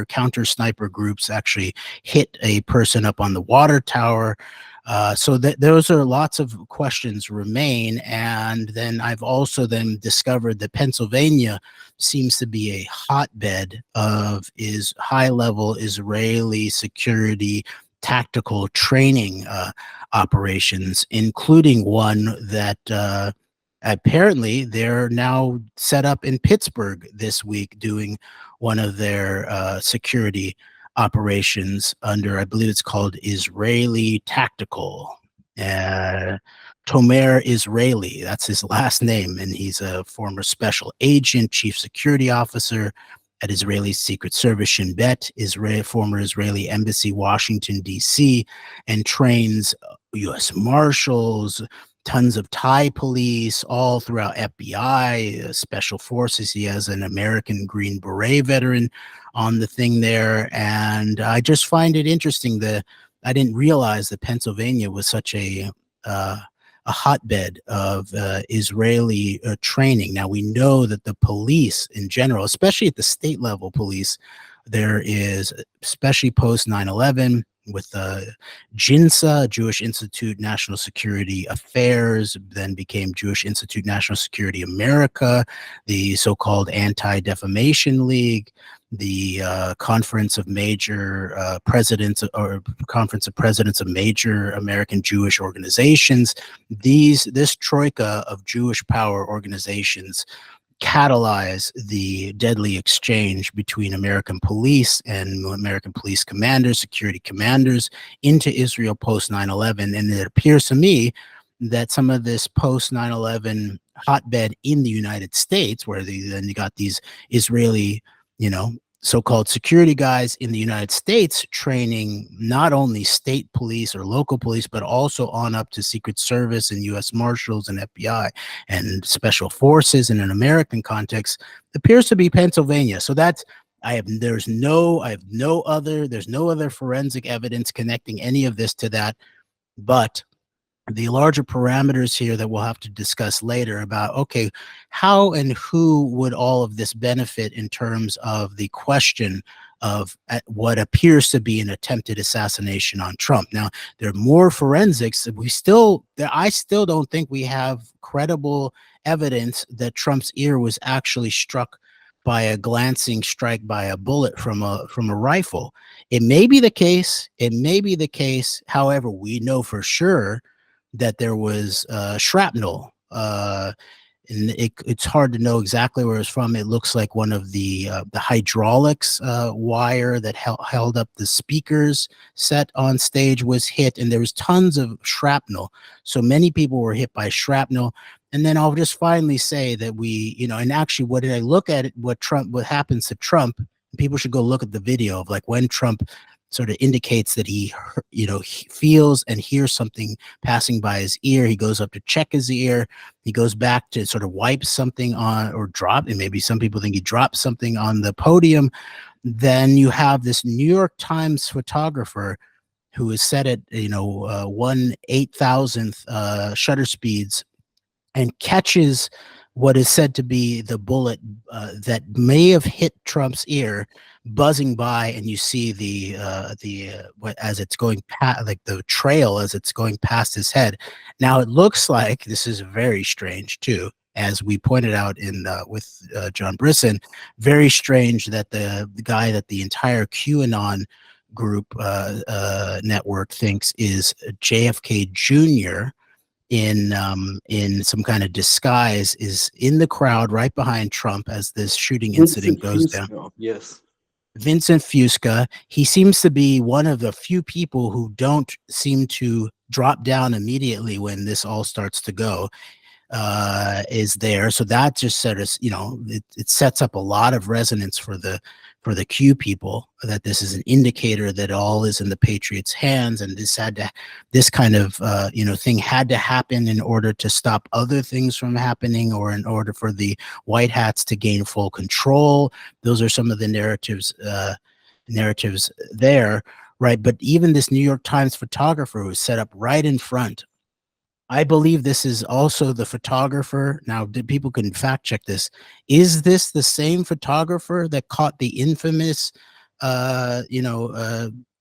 counter sniper groups actually hit a person up on the water tower. So those are lots of questions remain. And then I've also then discovered that Pennsylvania seems to be a hotbed of high-level Israeli security tactical training operations, including one that apparently they're now set up in Pittsburgh this week doing one of their security operations under, I believe it's called Israeli Tactical. Tomer Israeli, that's his last name, and he's a former special agent, chief security officer at Israeli Secret Service Shin Bet, former Israeli Embassy, Washington, D.C., and trains U.S. Marshals, tons of Thai police, all throughout FBI, special forces. He has an American Green Beret veteran on the thing there. And I just find it interesting that I didn't realize that Pennsylvania was such a hotbed of Israeli training. Now, we know that the police in general, especially at the state level police, there is, especially post 9/11, with JINSA, Jewish Institute National Security Affairs, then became Jewish Institute National Security America, the so-called Anti-Defamation League, the Conference of Major Presidents, or Conference of Presidents of Major American Jewish Organizations. This troika of Jewish power organizations catalyze the deadly exchange between American police and American police commanders, security commanders into Israel post 9/11. And it appears to me that some of this post 9/11 hotbed in the United States, where then you got these Israeli, so-called security guys in the United States training not only state police or local police, but also on up to Secret Service and U.S. Marshals and FBI and special forces in an American context, appears to be Pennsylvania. So there's no other forensic evidence connecting any of this to that, but the larger parameters here that we'll have to discuss later about, okay, how and who would all of this benefit in terms of the question of what appears to be an attempted assassination on Trump. Now, there are more forensics. I still don't think we have credible evidence that Trump's ear was actually struck by a glancing strike by a bullet from a rifle. It may be the case. However, we know for sure that there was shrapnel, and it's hard to know exactly where it's from. It looks like one of the hydraulics wire that held up the speakers set on stage was hit, and there was tons of shrapnel. So many people were hit by shrapnel. And then I'll just finally say that and actually, what did I look at it? What happens to Trump? People should go look at the video of like when Trump sort of indicates that he feels and hears something passing by his ear. He goes up to check his ear. He goes back to sort of wipe something on or drop, and maybe some people think he dropped something on the podium. Then you have this New York Times photographer who is set at 1/8000th shutter speeds and catches what is said to be the bullet that may have hit Trump's ear buzzing by, and you see as it's going past, like the trail as it's going past his head. Now it looks like, this is very strange too, as we pointed out with John Brisson, very strange that the guy that the entire QAnon group network thinks is JFK Jr. in some kind of disguise is in the crowd right behind Trump as this shooting incident goes down. Yes. Vincent Fusca, he seems to be one of the few people who don't seem to drop down immediately when this all starts to go. is there. So that just sort of, it sets up a lot of resonance for the Q people, that this is an indicator that all is in the Patriots' hands, and this kind of thing had to happen in order to stop other things from happening, or in order for the white hats to gain full control. Those are some of the narratives there, right? But even this New York Times photographer who was set up right in front, I believe this is also the photographer. Now, people can fact check this. Is this the same photographer that caught the infamous,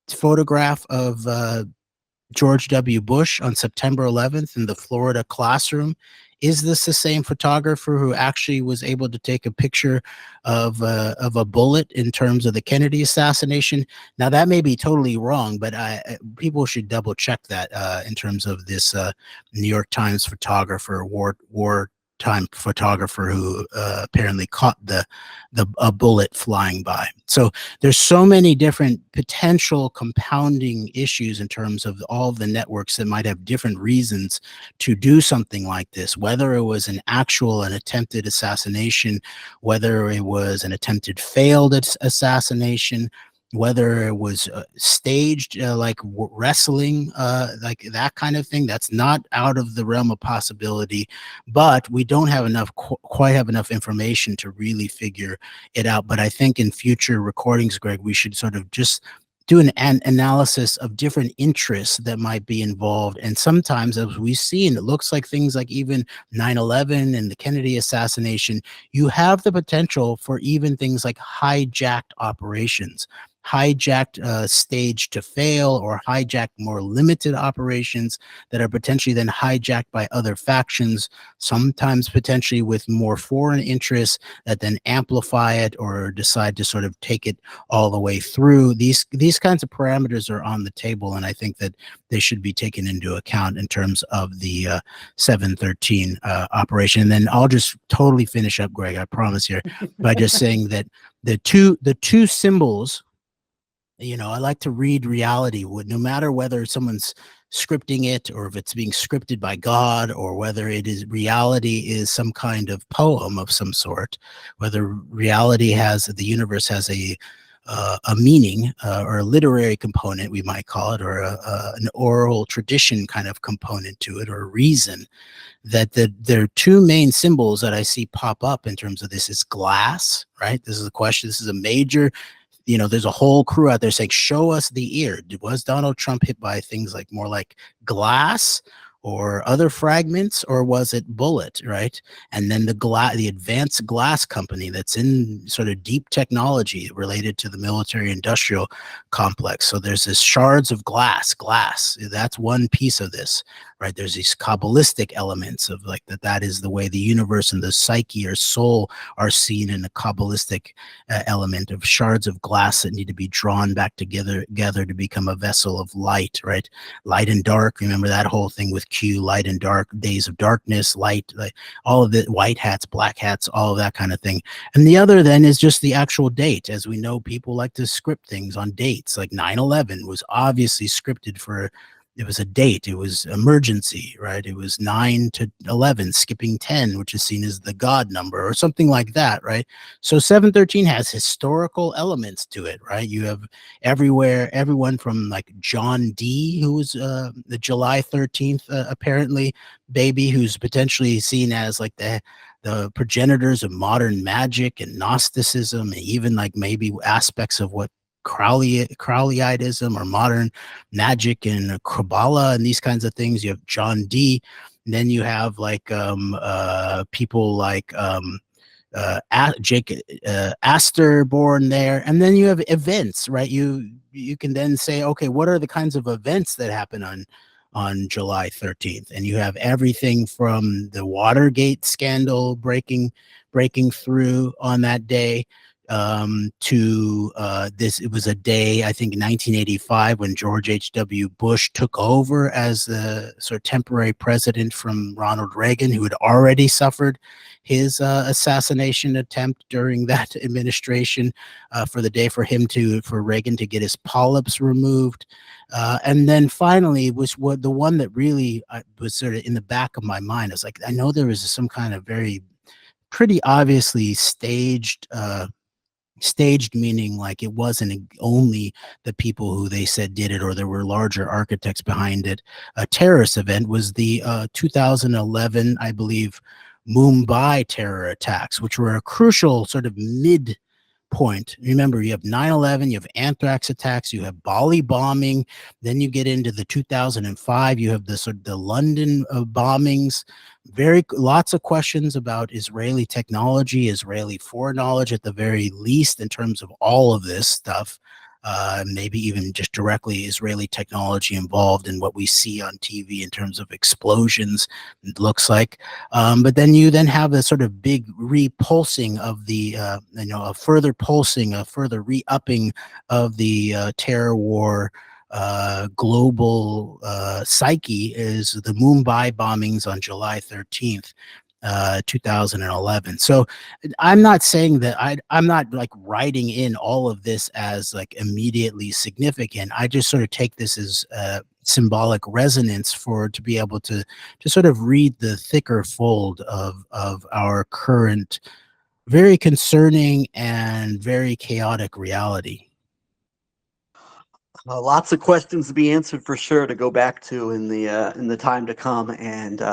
photograph of George W. Bush on September 11th in the Florida classroom? Is this the same photographer who actually was able to take a picture of a bullet in terms of the Kennedy assassination? Now, that may be totally wrong, but people should double check that in terms of this New York Times photographer, wartime photographer, who apparently caught a bullet flying by. So there's so many different potential compounding issues in terms of all the networks that might have different reasons to do something like this, whether it was an attempted assassination, whether it was an attempted failed assassination, whether it was staged, like wrestling, like that kind of thing. That's not out of the realm of possibility, but we don't have quite have enough information to really figure it out. But I think in future recordings, Greg, we should sort of just do an analysis of different interests that might be involved. And sometimes, as we've seen, it looks like things like even 9/11 and the Kennedy assassination, you have the potential for even things like hijacked operations, hijacked stage to fail, or hijacked more limited operations that are potentially then hijacked by other factions, sometimes potentially with more foreign interests that then amplify it or decide to sort of take it all the way through. These kinds of parameters are on the table, and I think that they should be taken into account in terms of the 713 operation. And then I'll just totally finish up, Greg, I promise here, by just saying that the two symbols, I like to read reality, no matter whether someone's scripting it or if it's being scripted by God, or whether reality is some kind of poem of some sort, whether the universe has a meaning, or a literary component, we might call it, or an oral tradition kind of component to it, or a reason. That there are two main symbols that I see pop up in terms of this is glass, right? This is a question. This is a major, there's a whole crew out there saying, show us the ear. Was Donald Trump hit by things like more like glass or other fragments, or was it bullet, right? And then the advanced glass company that's in sort of deep technology related to the military industrial complex. So there's this shards of glass, that's one piece of this, right? There's these Kabbalistic elements of like that is the way the universe and the psyche or soul are seen, in a Kabbalistic element of shards of glass that need to be drawn back together to become a vessel of light, right? Light and dark. Remember that whole thing with Q, light and dark, days of darkness, light, like all of it, white hats, black hats, all of that kind of thing. And the other then is just the actual date. As we know, people like to script things on dates, like 9/11 was obviously scripted for, it was a date, it was emergency, right? It was 9 to 11, skipping 10, which is seen as the God number or something like that, right? So 713 has historical elements to it, right? You have everyone from like John D, who was the July 13th, apparently baby, who's potentially seen as like the progenitors of modern magic and Gnosticism, and even like maybe aspects of what Crowleyism or modern magic and Kabbalah and these kinds of things. You have John D. And then you have like people like Jake Astor born there, and then you have events, right? You can then say, okay, what are the kinds of events that happen on July 13th? And you have everything from the Watergate scandal breaking through on that day, to this. It was a day, I think, in 1985 when George H.W. Bush took over as the sort of temporary president from Ronald Reagan, who had already suffered his assassination attempt during that administration, for the day for Reagan to get his polyps removed. And then finally was what the one that really was sort of in the back of my mind. I was like, I know there was some kind of pretty obviously staged, meaning like it wasn't only the people who they said did it, or there were larger architects behind it. A terrorist event was the 2011, I believe, Mumbai terror attacks, which were a crucial sort of mid point. Remember, you have 9/11, you have anthrax attacks, you have Bali bombing, then you get into the 2005, you have the sort of the London bombings. Lots of questions about Israeli technology, Israeli foreknowledge at the very least in terms of all of this stuff. Maybe even just directly Israeli technology involved in what we see on TV in terms of explosions, it looks like. But then you have a sort of big repulsing of the, a further pulsing, a further re-upping of the terror war global psyche is the Mumbai bombings on July 13th. 2011. So I'm not saying that I'm not like writing in all of this as like immediately significant. I just sort of take this as symbolic resonance to be able to sort of read the thicker fold of our current very concerning and very chaotic reality. Lots of questions to be answered for sure to go back to in the time to come. And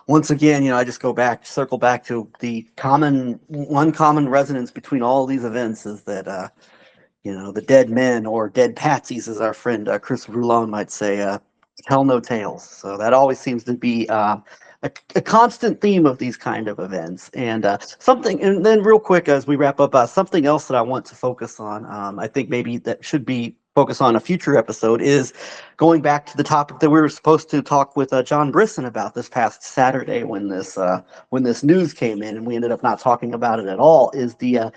once again, I just circle back to the one common resonance between all these events is that the dead men, or dead patsies, as our friend Chris Rouland might say, tell no tales. So that always seems to be a constant theme of these kind of events. And and then real quick as we wrap up, something else that I want to focus on, I think maybe that should be focused on a future episode, is going back to the topic that we were supposed to talk with John Brisson about this past Saturday when this news came in, and we ended up not talking about it at all. Is the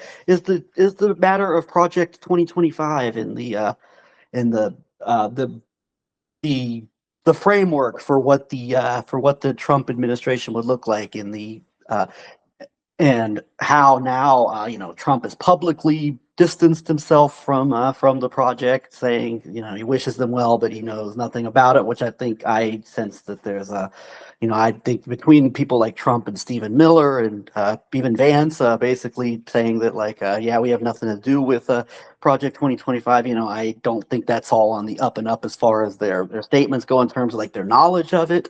matter of Project 2025 and the framework for what the Trump administration would look like in the and how now Trump has publicly distanced himself from the project, saying he wishes them well, but he knows nothing about it. Which I sense that there's I think between people like Trump and Stephen Miller and even Vance, basically saying that we have nothing to do with Project 2025. I don't think that's all on the up and up as far as their statements go in terms of like their knowledge of it.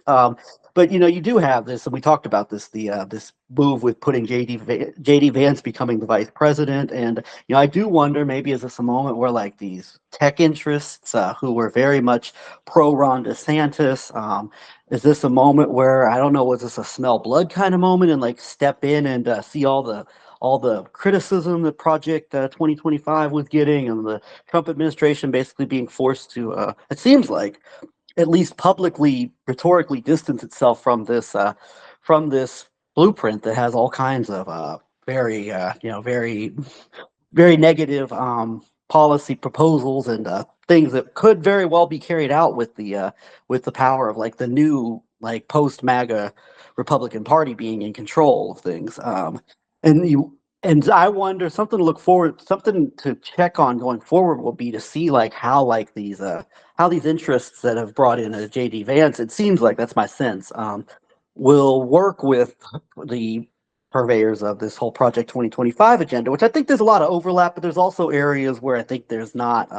But you do have this, and we talked about this, this move with putting JD Vance becoming the vice president, and I do wonder, maybe is this a moment where like these tech interests who were very much pro Ron DeSantis, is this a moment where, I don't know, was this a smell blood kind of moment and like step in and see all the criticism that Project 2025 was getting, and the Trump administration basically being forced to, it seems like, at least publicly, rhetorically distance itself from this blueprint that has all kinds of very very negative policy proposals and things that could very well be carried out with the power of like the new like post MAGA Republican Party being in control of things. And I wonder, something to check on going forward will be to see like how like how these interests that have brought in a JD Vance, it seems like, that's my sense, will work with the purveyors of this whole Project 2025 agenda, which I think there's a lot of overlap, but there's also areas where I think there's not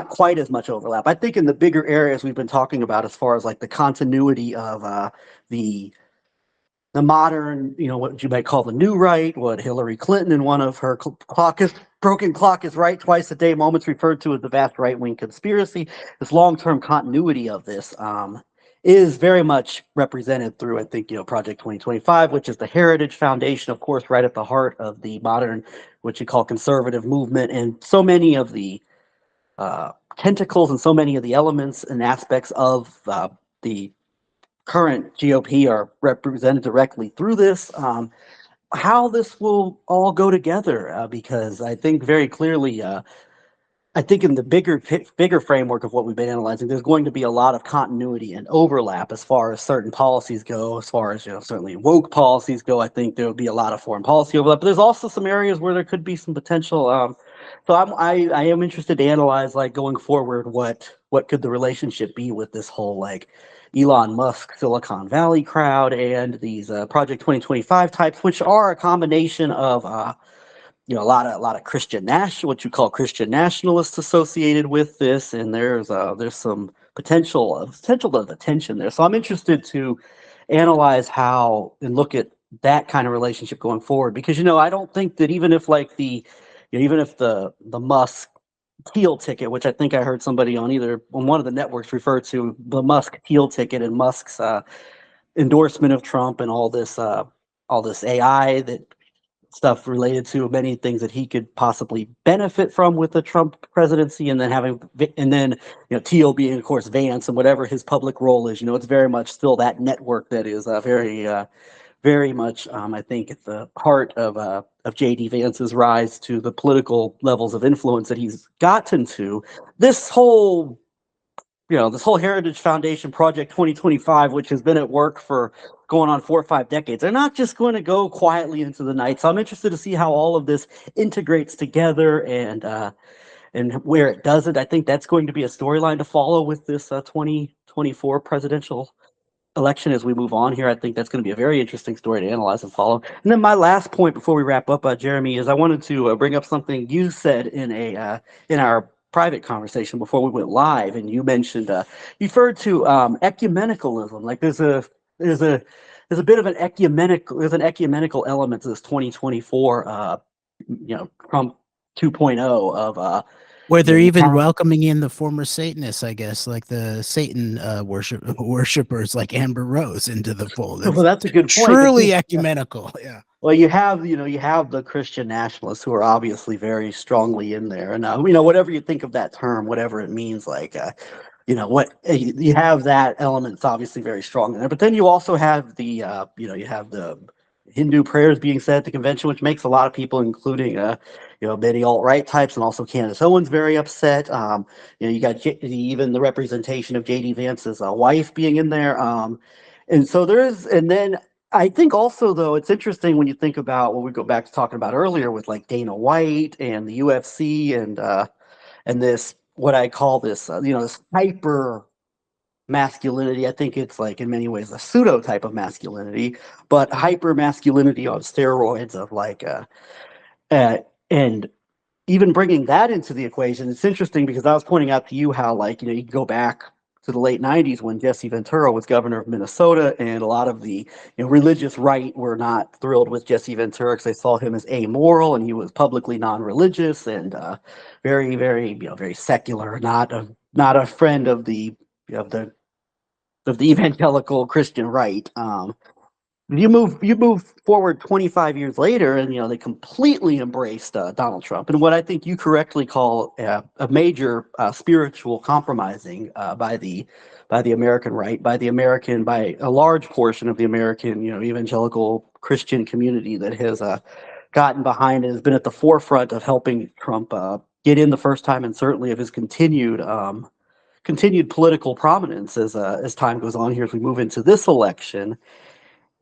quite as much overlap. I think in the bigger areas we've been talking about, as far as like the continuity of the modern, what you might call the new right, what Hillary Clinton in one of her broken clock is right twice a day moments referred to as the vast right-wing conspiracy. This long-term continuity of this is very much represented through, I think, Project 2025, which is the heritage foundation, of course, right at the heart of the modern, what you call conservative movement, and so many of the tentacles and so many of the elements and aspects of the current GOP are represented directly through this. how this will all go together, because I think very clearly, I think in the bigger framework of what we've been analyzing, there's going to be a lot of continuity and overlap as far as certain policies go, as far as, certainly woke policies go. I think there will be a lot of foreign policy overlap, but there's also some areas where there could be some potential. So I am interested to analyze, like, going forward, what could the relationship be with this whole, like, Elon Musk Silicon Valley crowd and these Project 2025 types, which are a combination of a lot of Christian national, what you call Christian nationalists associated with this, and there's some potential of attention there. So I'm interested to analyze how and look at that kind of relationship going forward, because I don't think that even if, like, even if the Musk Teal ticket, which I think I heard somebody on one of the networks refer to the Musk Teal ticket and Musk's endorsement of Trump and all this AI that stuff related to many things that he could possibly benefit from with the Trump presidency, and then Teal being, of course, Vance, and whatever his public role is, it's very much still that network that is very much, I think, at the heart of JD Vance's rise to the political levels of influence that he's gotten to. This whole this whole Heritage Foundation Project 2025, which has been at work for going on 4 or 5 decades, they're not just going to go quietly into the night. So I'm interested to see how all of this integrates together, and where it doesn't. I think that's going to be a storyline to follow with this 2024 presidential election as we move on here. I think that's going to be a very interesting story to analyze and follow. And then my last point before we wrap up, Jeremy, is I wanted to bring up something you said in our private conversation before we went live, and you mentioned you referred to ecumenicalism. Like, there's a there's a bit of an ecumenical element to this 2024 Trump 2.0 of Where they're you even have welcoming in the former Satanists, I guess, like the Satan worshipers like Amber Rose into the fold. well, It's that's a good point. truly ecumenical. Yeah. Well, you have the Christian nationalists who are obviously very strongly in there, and whatever you think of that term, whatever it means, like what you have, that element's obviously very strong in there. But then you also have you have the Hindu prayers being said at the convention, which makes a lot of people, including many alt-right types, and also Candace Owens, very upset. You got even the representation of JD Vance's wife being in there, and so and then I think also, though, it's interesting when you think about what we go back to talking about earlier with, like, Dana White and the UFC, and this, what I call this hyper masculinity. I think it's, like, in many ways a pseudo type of masculinity, but hyper masculinity on steroids of, like and even bringing that into the equation. It's interesting because I was pointing out to you how, like, you can go back to the late 90s when Jesse Ventura was governor of Minnesota, and a lot of the religious right were not thrilled with Jesse Ventura because they saw him as amoral, and he was publicly non-religious and very, very, very secular, not a friend of the evangelical Christian right. You move forward 25 years later, and they completely embraced Donald Trump, and what I think you correctly call a major spiritual compromising by the American right, by a large portion of the American evangelical Christian community that has gotten behind and has been at the forefront of helping Trump get in the first time, and certainly of his continued political prominence as time goes on here as we move into this election.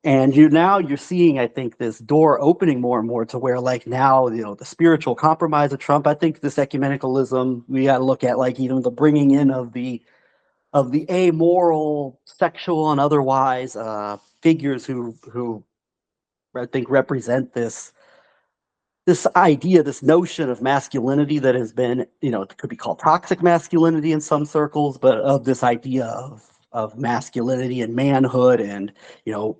And you're seeing, I think, this door opening more and more to where, like, now, the spiritual compromise of Trump. I think this ecumenicalism, we got to look at, like, even the bringing in of the amoral, sexual, and otherwise figures who I think represent this idea, this notion of masculinity that has been, it could be called toxic masculinity in some circles, but of this idea of masculinity and manhood, and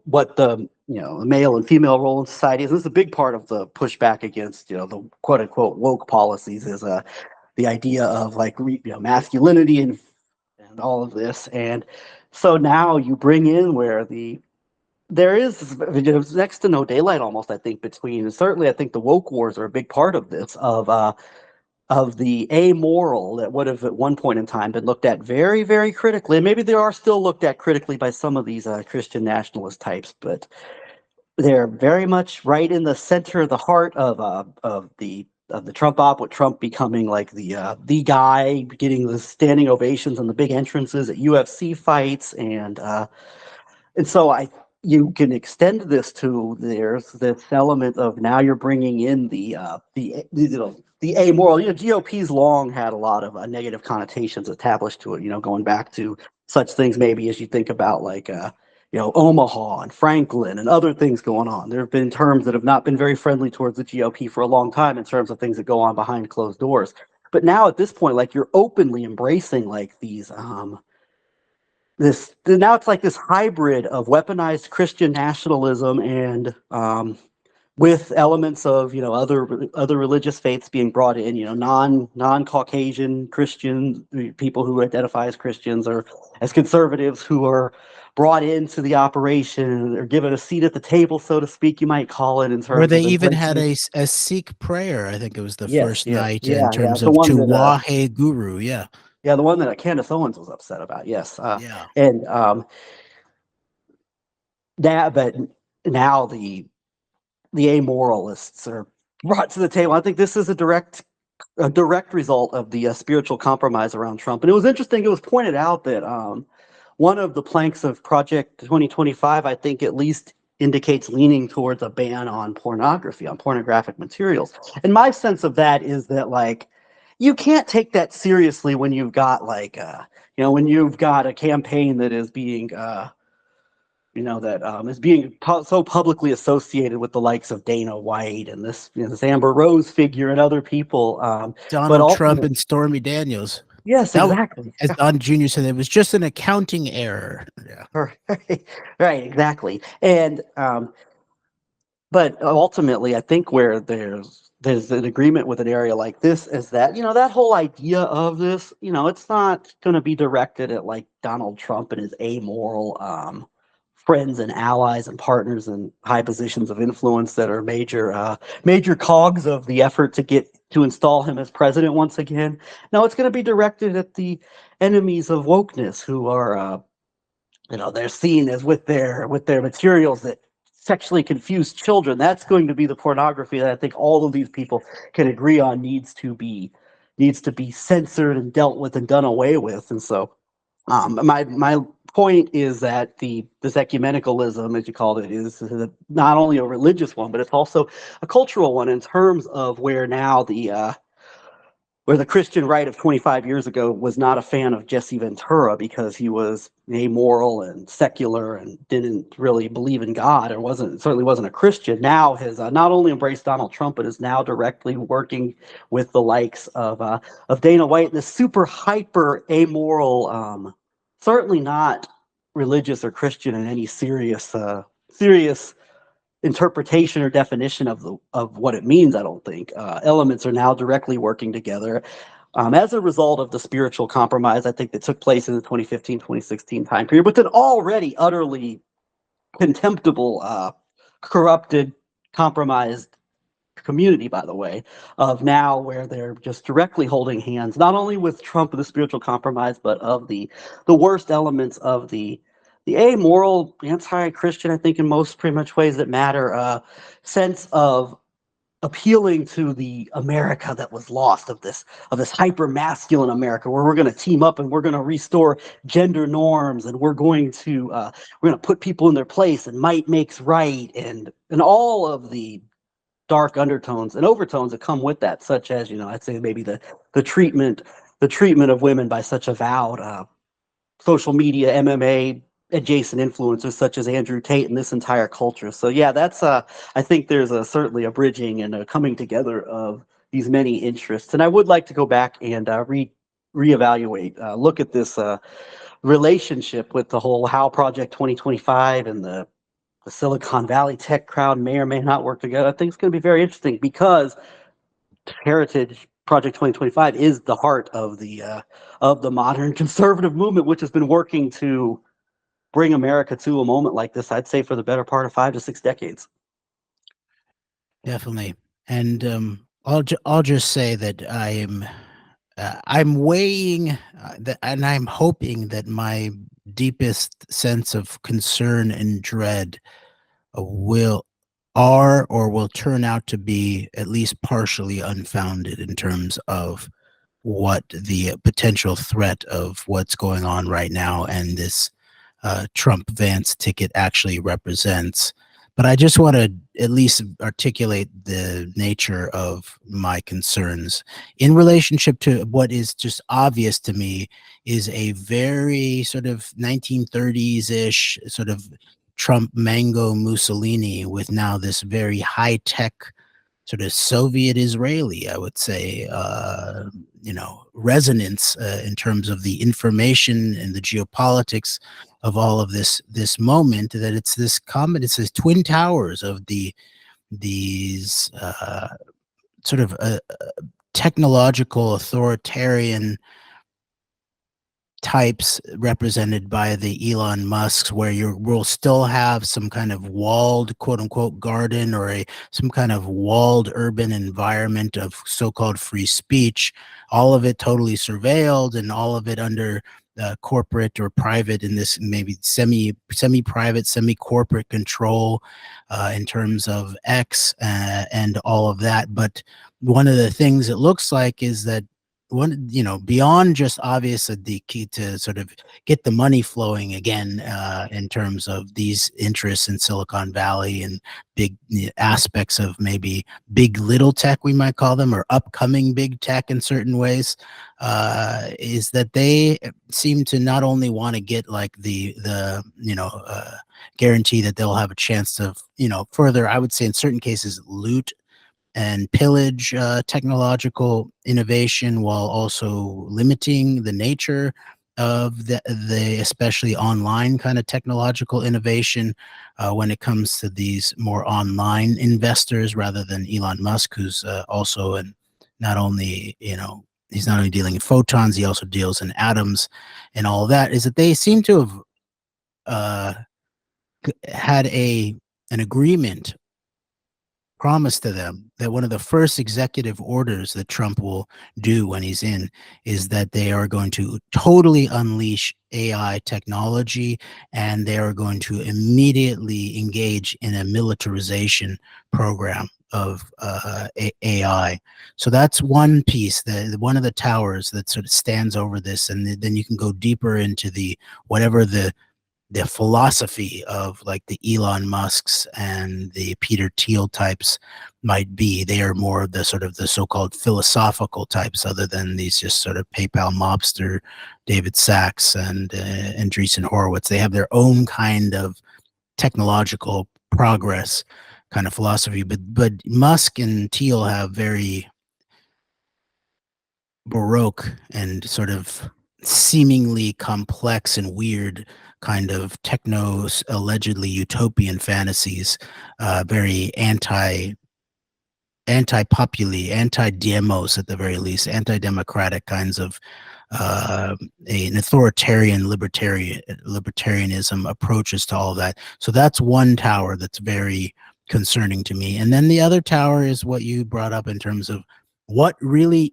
what the male and female role in society is. This is a big part of the pushback against the quote unquote woke policies, is the idea of, like, masculinity and all of this. And so now you bring in where there is next to no daylight almost, I think, between, and certainly I think the woke wars are a big part of this, of the amoral that would have at one point in time been looked at very, very critically, and maybe they are still looked at critically by some of these Christian nationalist types, but they're very much right in the center of the heart of the Trump op, with Trump becoming like the guy, getting the standing ovations and the big entrances at UFC fights, and so you can extend this to, there's this element of now you're bringing in the amoral. GOP's long had a lot of negative connotations attached to it. Going back to such things maybe as you think about like Omaha and Franklin and other things going on. There have been terms that have not been very friendly towards the GOP for a long time in terms of things that go on behind closed doors. But now at this point, like you're openly embracing like these this now it's like this hybrid of weaponized Christian nationalism and with elements of other religious faiths being brought in, non Caucasian Christians, people who identify as Christians or as conservatives, who are brought into the operation or given a seat at the table, so to speak, you might call it, in Where terms they of even had embracing. a Sikh prayer. I think it was the Yes, first yes, night in yeah, terms the of one "To that Wahe Guru." Yeah, the one that Candace Owens was upset about. Yes, yeah. and that, but now the amoralists are brought to the table. I think this is a direct result of the spiritual compromise around Trump. And it was interesting. It was pointed out that one of the planks of Project 2025, I think, at least indicates leaning towards a ban on pornography, on pornographic materials. And my sense of that is that, like, you can't take that seriously when you've got like when you've got a campaign that is being that is being so publicly associated with the likes of Dana White and this Amber Rose figure and other people. But Donald Trump ultimately, and Stormy Daniels. yes, That, exactly. as Don Jr. said, it was just an accounting error. Yeah, Right, right, exactly. And but ultimately, I think where there's an agreement with an area like this is that that whole idea of this, it's not going to be directed at like Donald Trump and his amoral friends and allies and partners in high positions of influence that are major cogs of the effort to install him as president once again. No, it's going to be directed at the enemies of wokeness, who are they're seen as with their materials that sexually confuse children. That's going to be the pornography that I think all of these people can agree on needs to be censored and dealt with and done away with. And so my point is that this ecumenicalism, as you called it, is not only a religious one, but it's also a cultural one, in terms of where the Christian right of 25 years ago was not a fan of Jesse Ventura because he was amoral and secular and didn't really believe in God, or certainly wasn't a Christian. Now has not only embraced Donald Trump, but is now directly working with the likes of Dana White, this super hyper amoral, certainly not religious or Christian in any serious interpretation or definition of what it means. I don't think elements are now directly working together as a result of the spiritual compromise, I think, that took place in the 2015-2016 time period, but an already utterly contemptible, corrupted, compromised community, by the way, of now, where they're just directly holding hands, not only with Trump and the spiritual compromise, but of the worst elements of the amoral, anti-Christian, I think, in most pretty much ways that matter, sense of appealing to the America that was lost, of this hyper masculine America, where we're going to team up and we're going to restore gender norms, and we're going to put people in their place, and might makes right, and all of the dark undertones and overtones that come with that, such as I'd say maybe the treatment the treatment of women by such avowed social media MMA adjacent influencers such as Andrew Tate and this entire culture. So yeah, that's I think there's certainly a bridging and a coming together of these many interests. And I would like to go back and reevaluate, look at this relationship with the whole how Project 2025 and the Silicon Valley tech crowd may or may not work together. I think it's going to be very interesting, because Heritage Project 2025 is the heart of the modern conservative movement, which has been working to bring America to a moment like this, I'd say, for the better part of 5 to 6 decades. definitely. And I'll just say that I'm weighing and I'm hoping that my deepest sense of concern and dread will are or will turn out to be at least partially unfounded in terms of what the potential threat of what's going on right now and this Trump Vance ticket actually represents. But I just want to at least articulate the nature of my concerns in relationship to what is just obvious to me is a very sort of 1930s-ish sort of Trump mango Mussolini with now this very high-tech sort of Soviet Israeli, I would say, resonance in terms of the information and the geopolitics of all of this moment. That it's this common, it's this twin towers of these sort of technological authoritarian types represented by the Elon Musks, where we'll still have some kind of walled quote unquote garden or some kind of walled urban environment of so-called free speech, all of it totally surveilled and all of it under corporate or private, in this maybe semi-private, semi-corporate control in terms of X and all of that. But one of the things it looks like is that one, beyond just obvious the key to sort of get the money flowing again in terms of these interests in Silicon Valley and big aspects of maybe big little tech, we might call them, or upcoming big tech in certain ways, is that they seem to not only want to get like the guarantee that they'll have a chance to, further, I would say in certain cases, loot and pillage technological innovation while also limiting the nature of the especially online kind of technological innovation when it comes to these more online investors rather than Elon Musk, who's also not only, he's not only dealing in photons, he also deals in atoms and all of that, is that they seem to have had an agreement promised to them that one of the first executive orders that Trump will do when he's in is that they are going to totally unleash AI technology and they are going to immediately engage in a militarization program of AI. So that's one piece, one of the towers that sort of stands over this, and then you can go deeper into whatever the philosophy of like the Elon Musks and the Peter Thiel types might be. They are more of the sort of the so-called philosophical types, other than these just sort of PayPal mobster David Sachs and Andreessen Horowitz. They have their own kind of technological progress kind of philosophy, but Musk and Thiel have very baroque and sort of seemingly complex and weird kind of techno allegedly utopian fantasies, very anti-populi, anti-demos at the very least, anti-democratic kinds of an authoritarian libertarianism approaches to all that. So that's one tower that's very concerning to me. And then the other tower is what you brought up in terms of what really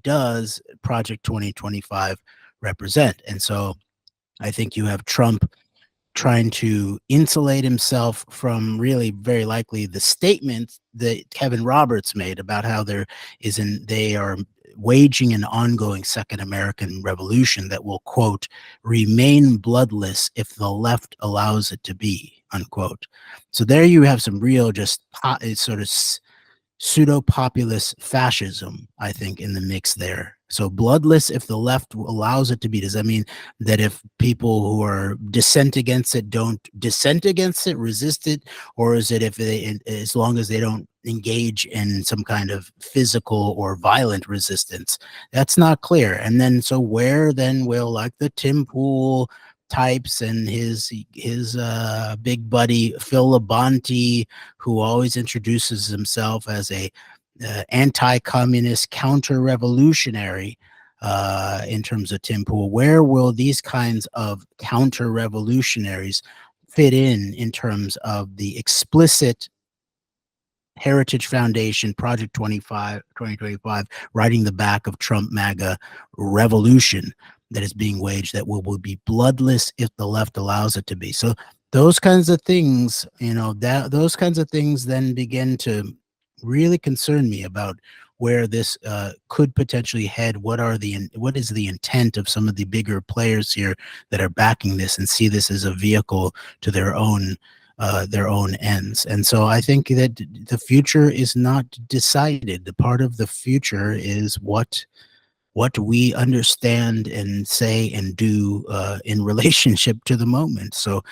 does Project 2025 represent. And so I think you have Trump trying to insulate himself from really very likely the statement that Kevin Roberts made about how they are waging an ongoing second American revolution that will, quote, remain bloodless if the left allows it to be, unquote. So there you have some real just sort of pseudo-populist fascism, I think, in the mix there. So bloodless if the left allows it to be. Does that mean that if people who are dissent against it don't dissent against it, resist it? Or is it as long as they don't engage in some kind of physical or violent resistance? That's not clear. And then so where then will like the Tim Pool types and his big buddy Phil Labonte, who always introduces himself as a anti-communist counter-revolutionary in terms of Tim Pool, where will these kinds of counter-revolutionaries fit in terms of the explicit Heritage Foundation, Project 2025, riding the back of Trump MAGA revolution that is being waged that will be bloodless if the left allows it to be? So those kinds of things, that those kinds of things then begin to really concern me about where this could potentially head. What is the intent of some of the bigger players here that are backing this and see this as a vehicle to their own ends? And so I think that the future is not decided. The part of the future is what we understand and say and do in relationship to the moment. So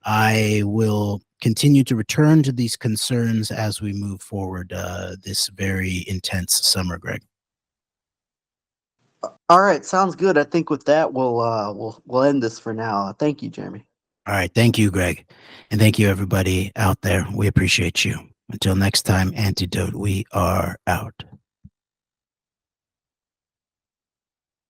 I will continue to return to these concerns as we move forward this very intense summer, Greg. All right, sounds good. I think with that we'll end this for now. Thank you, Jeremy. All right. Thank you, Greg. And thank you, everybody out there. We appreciate you. Until next time, AnteDote, we are out.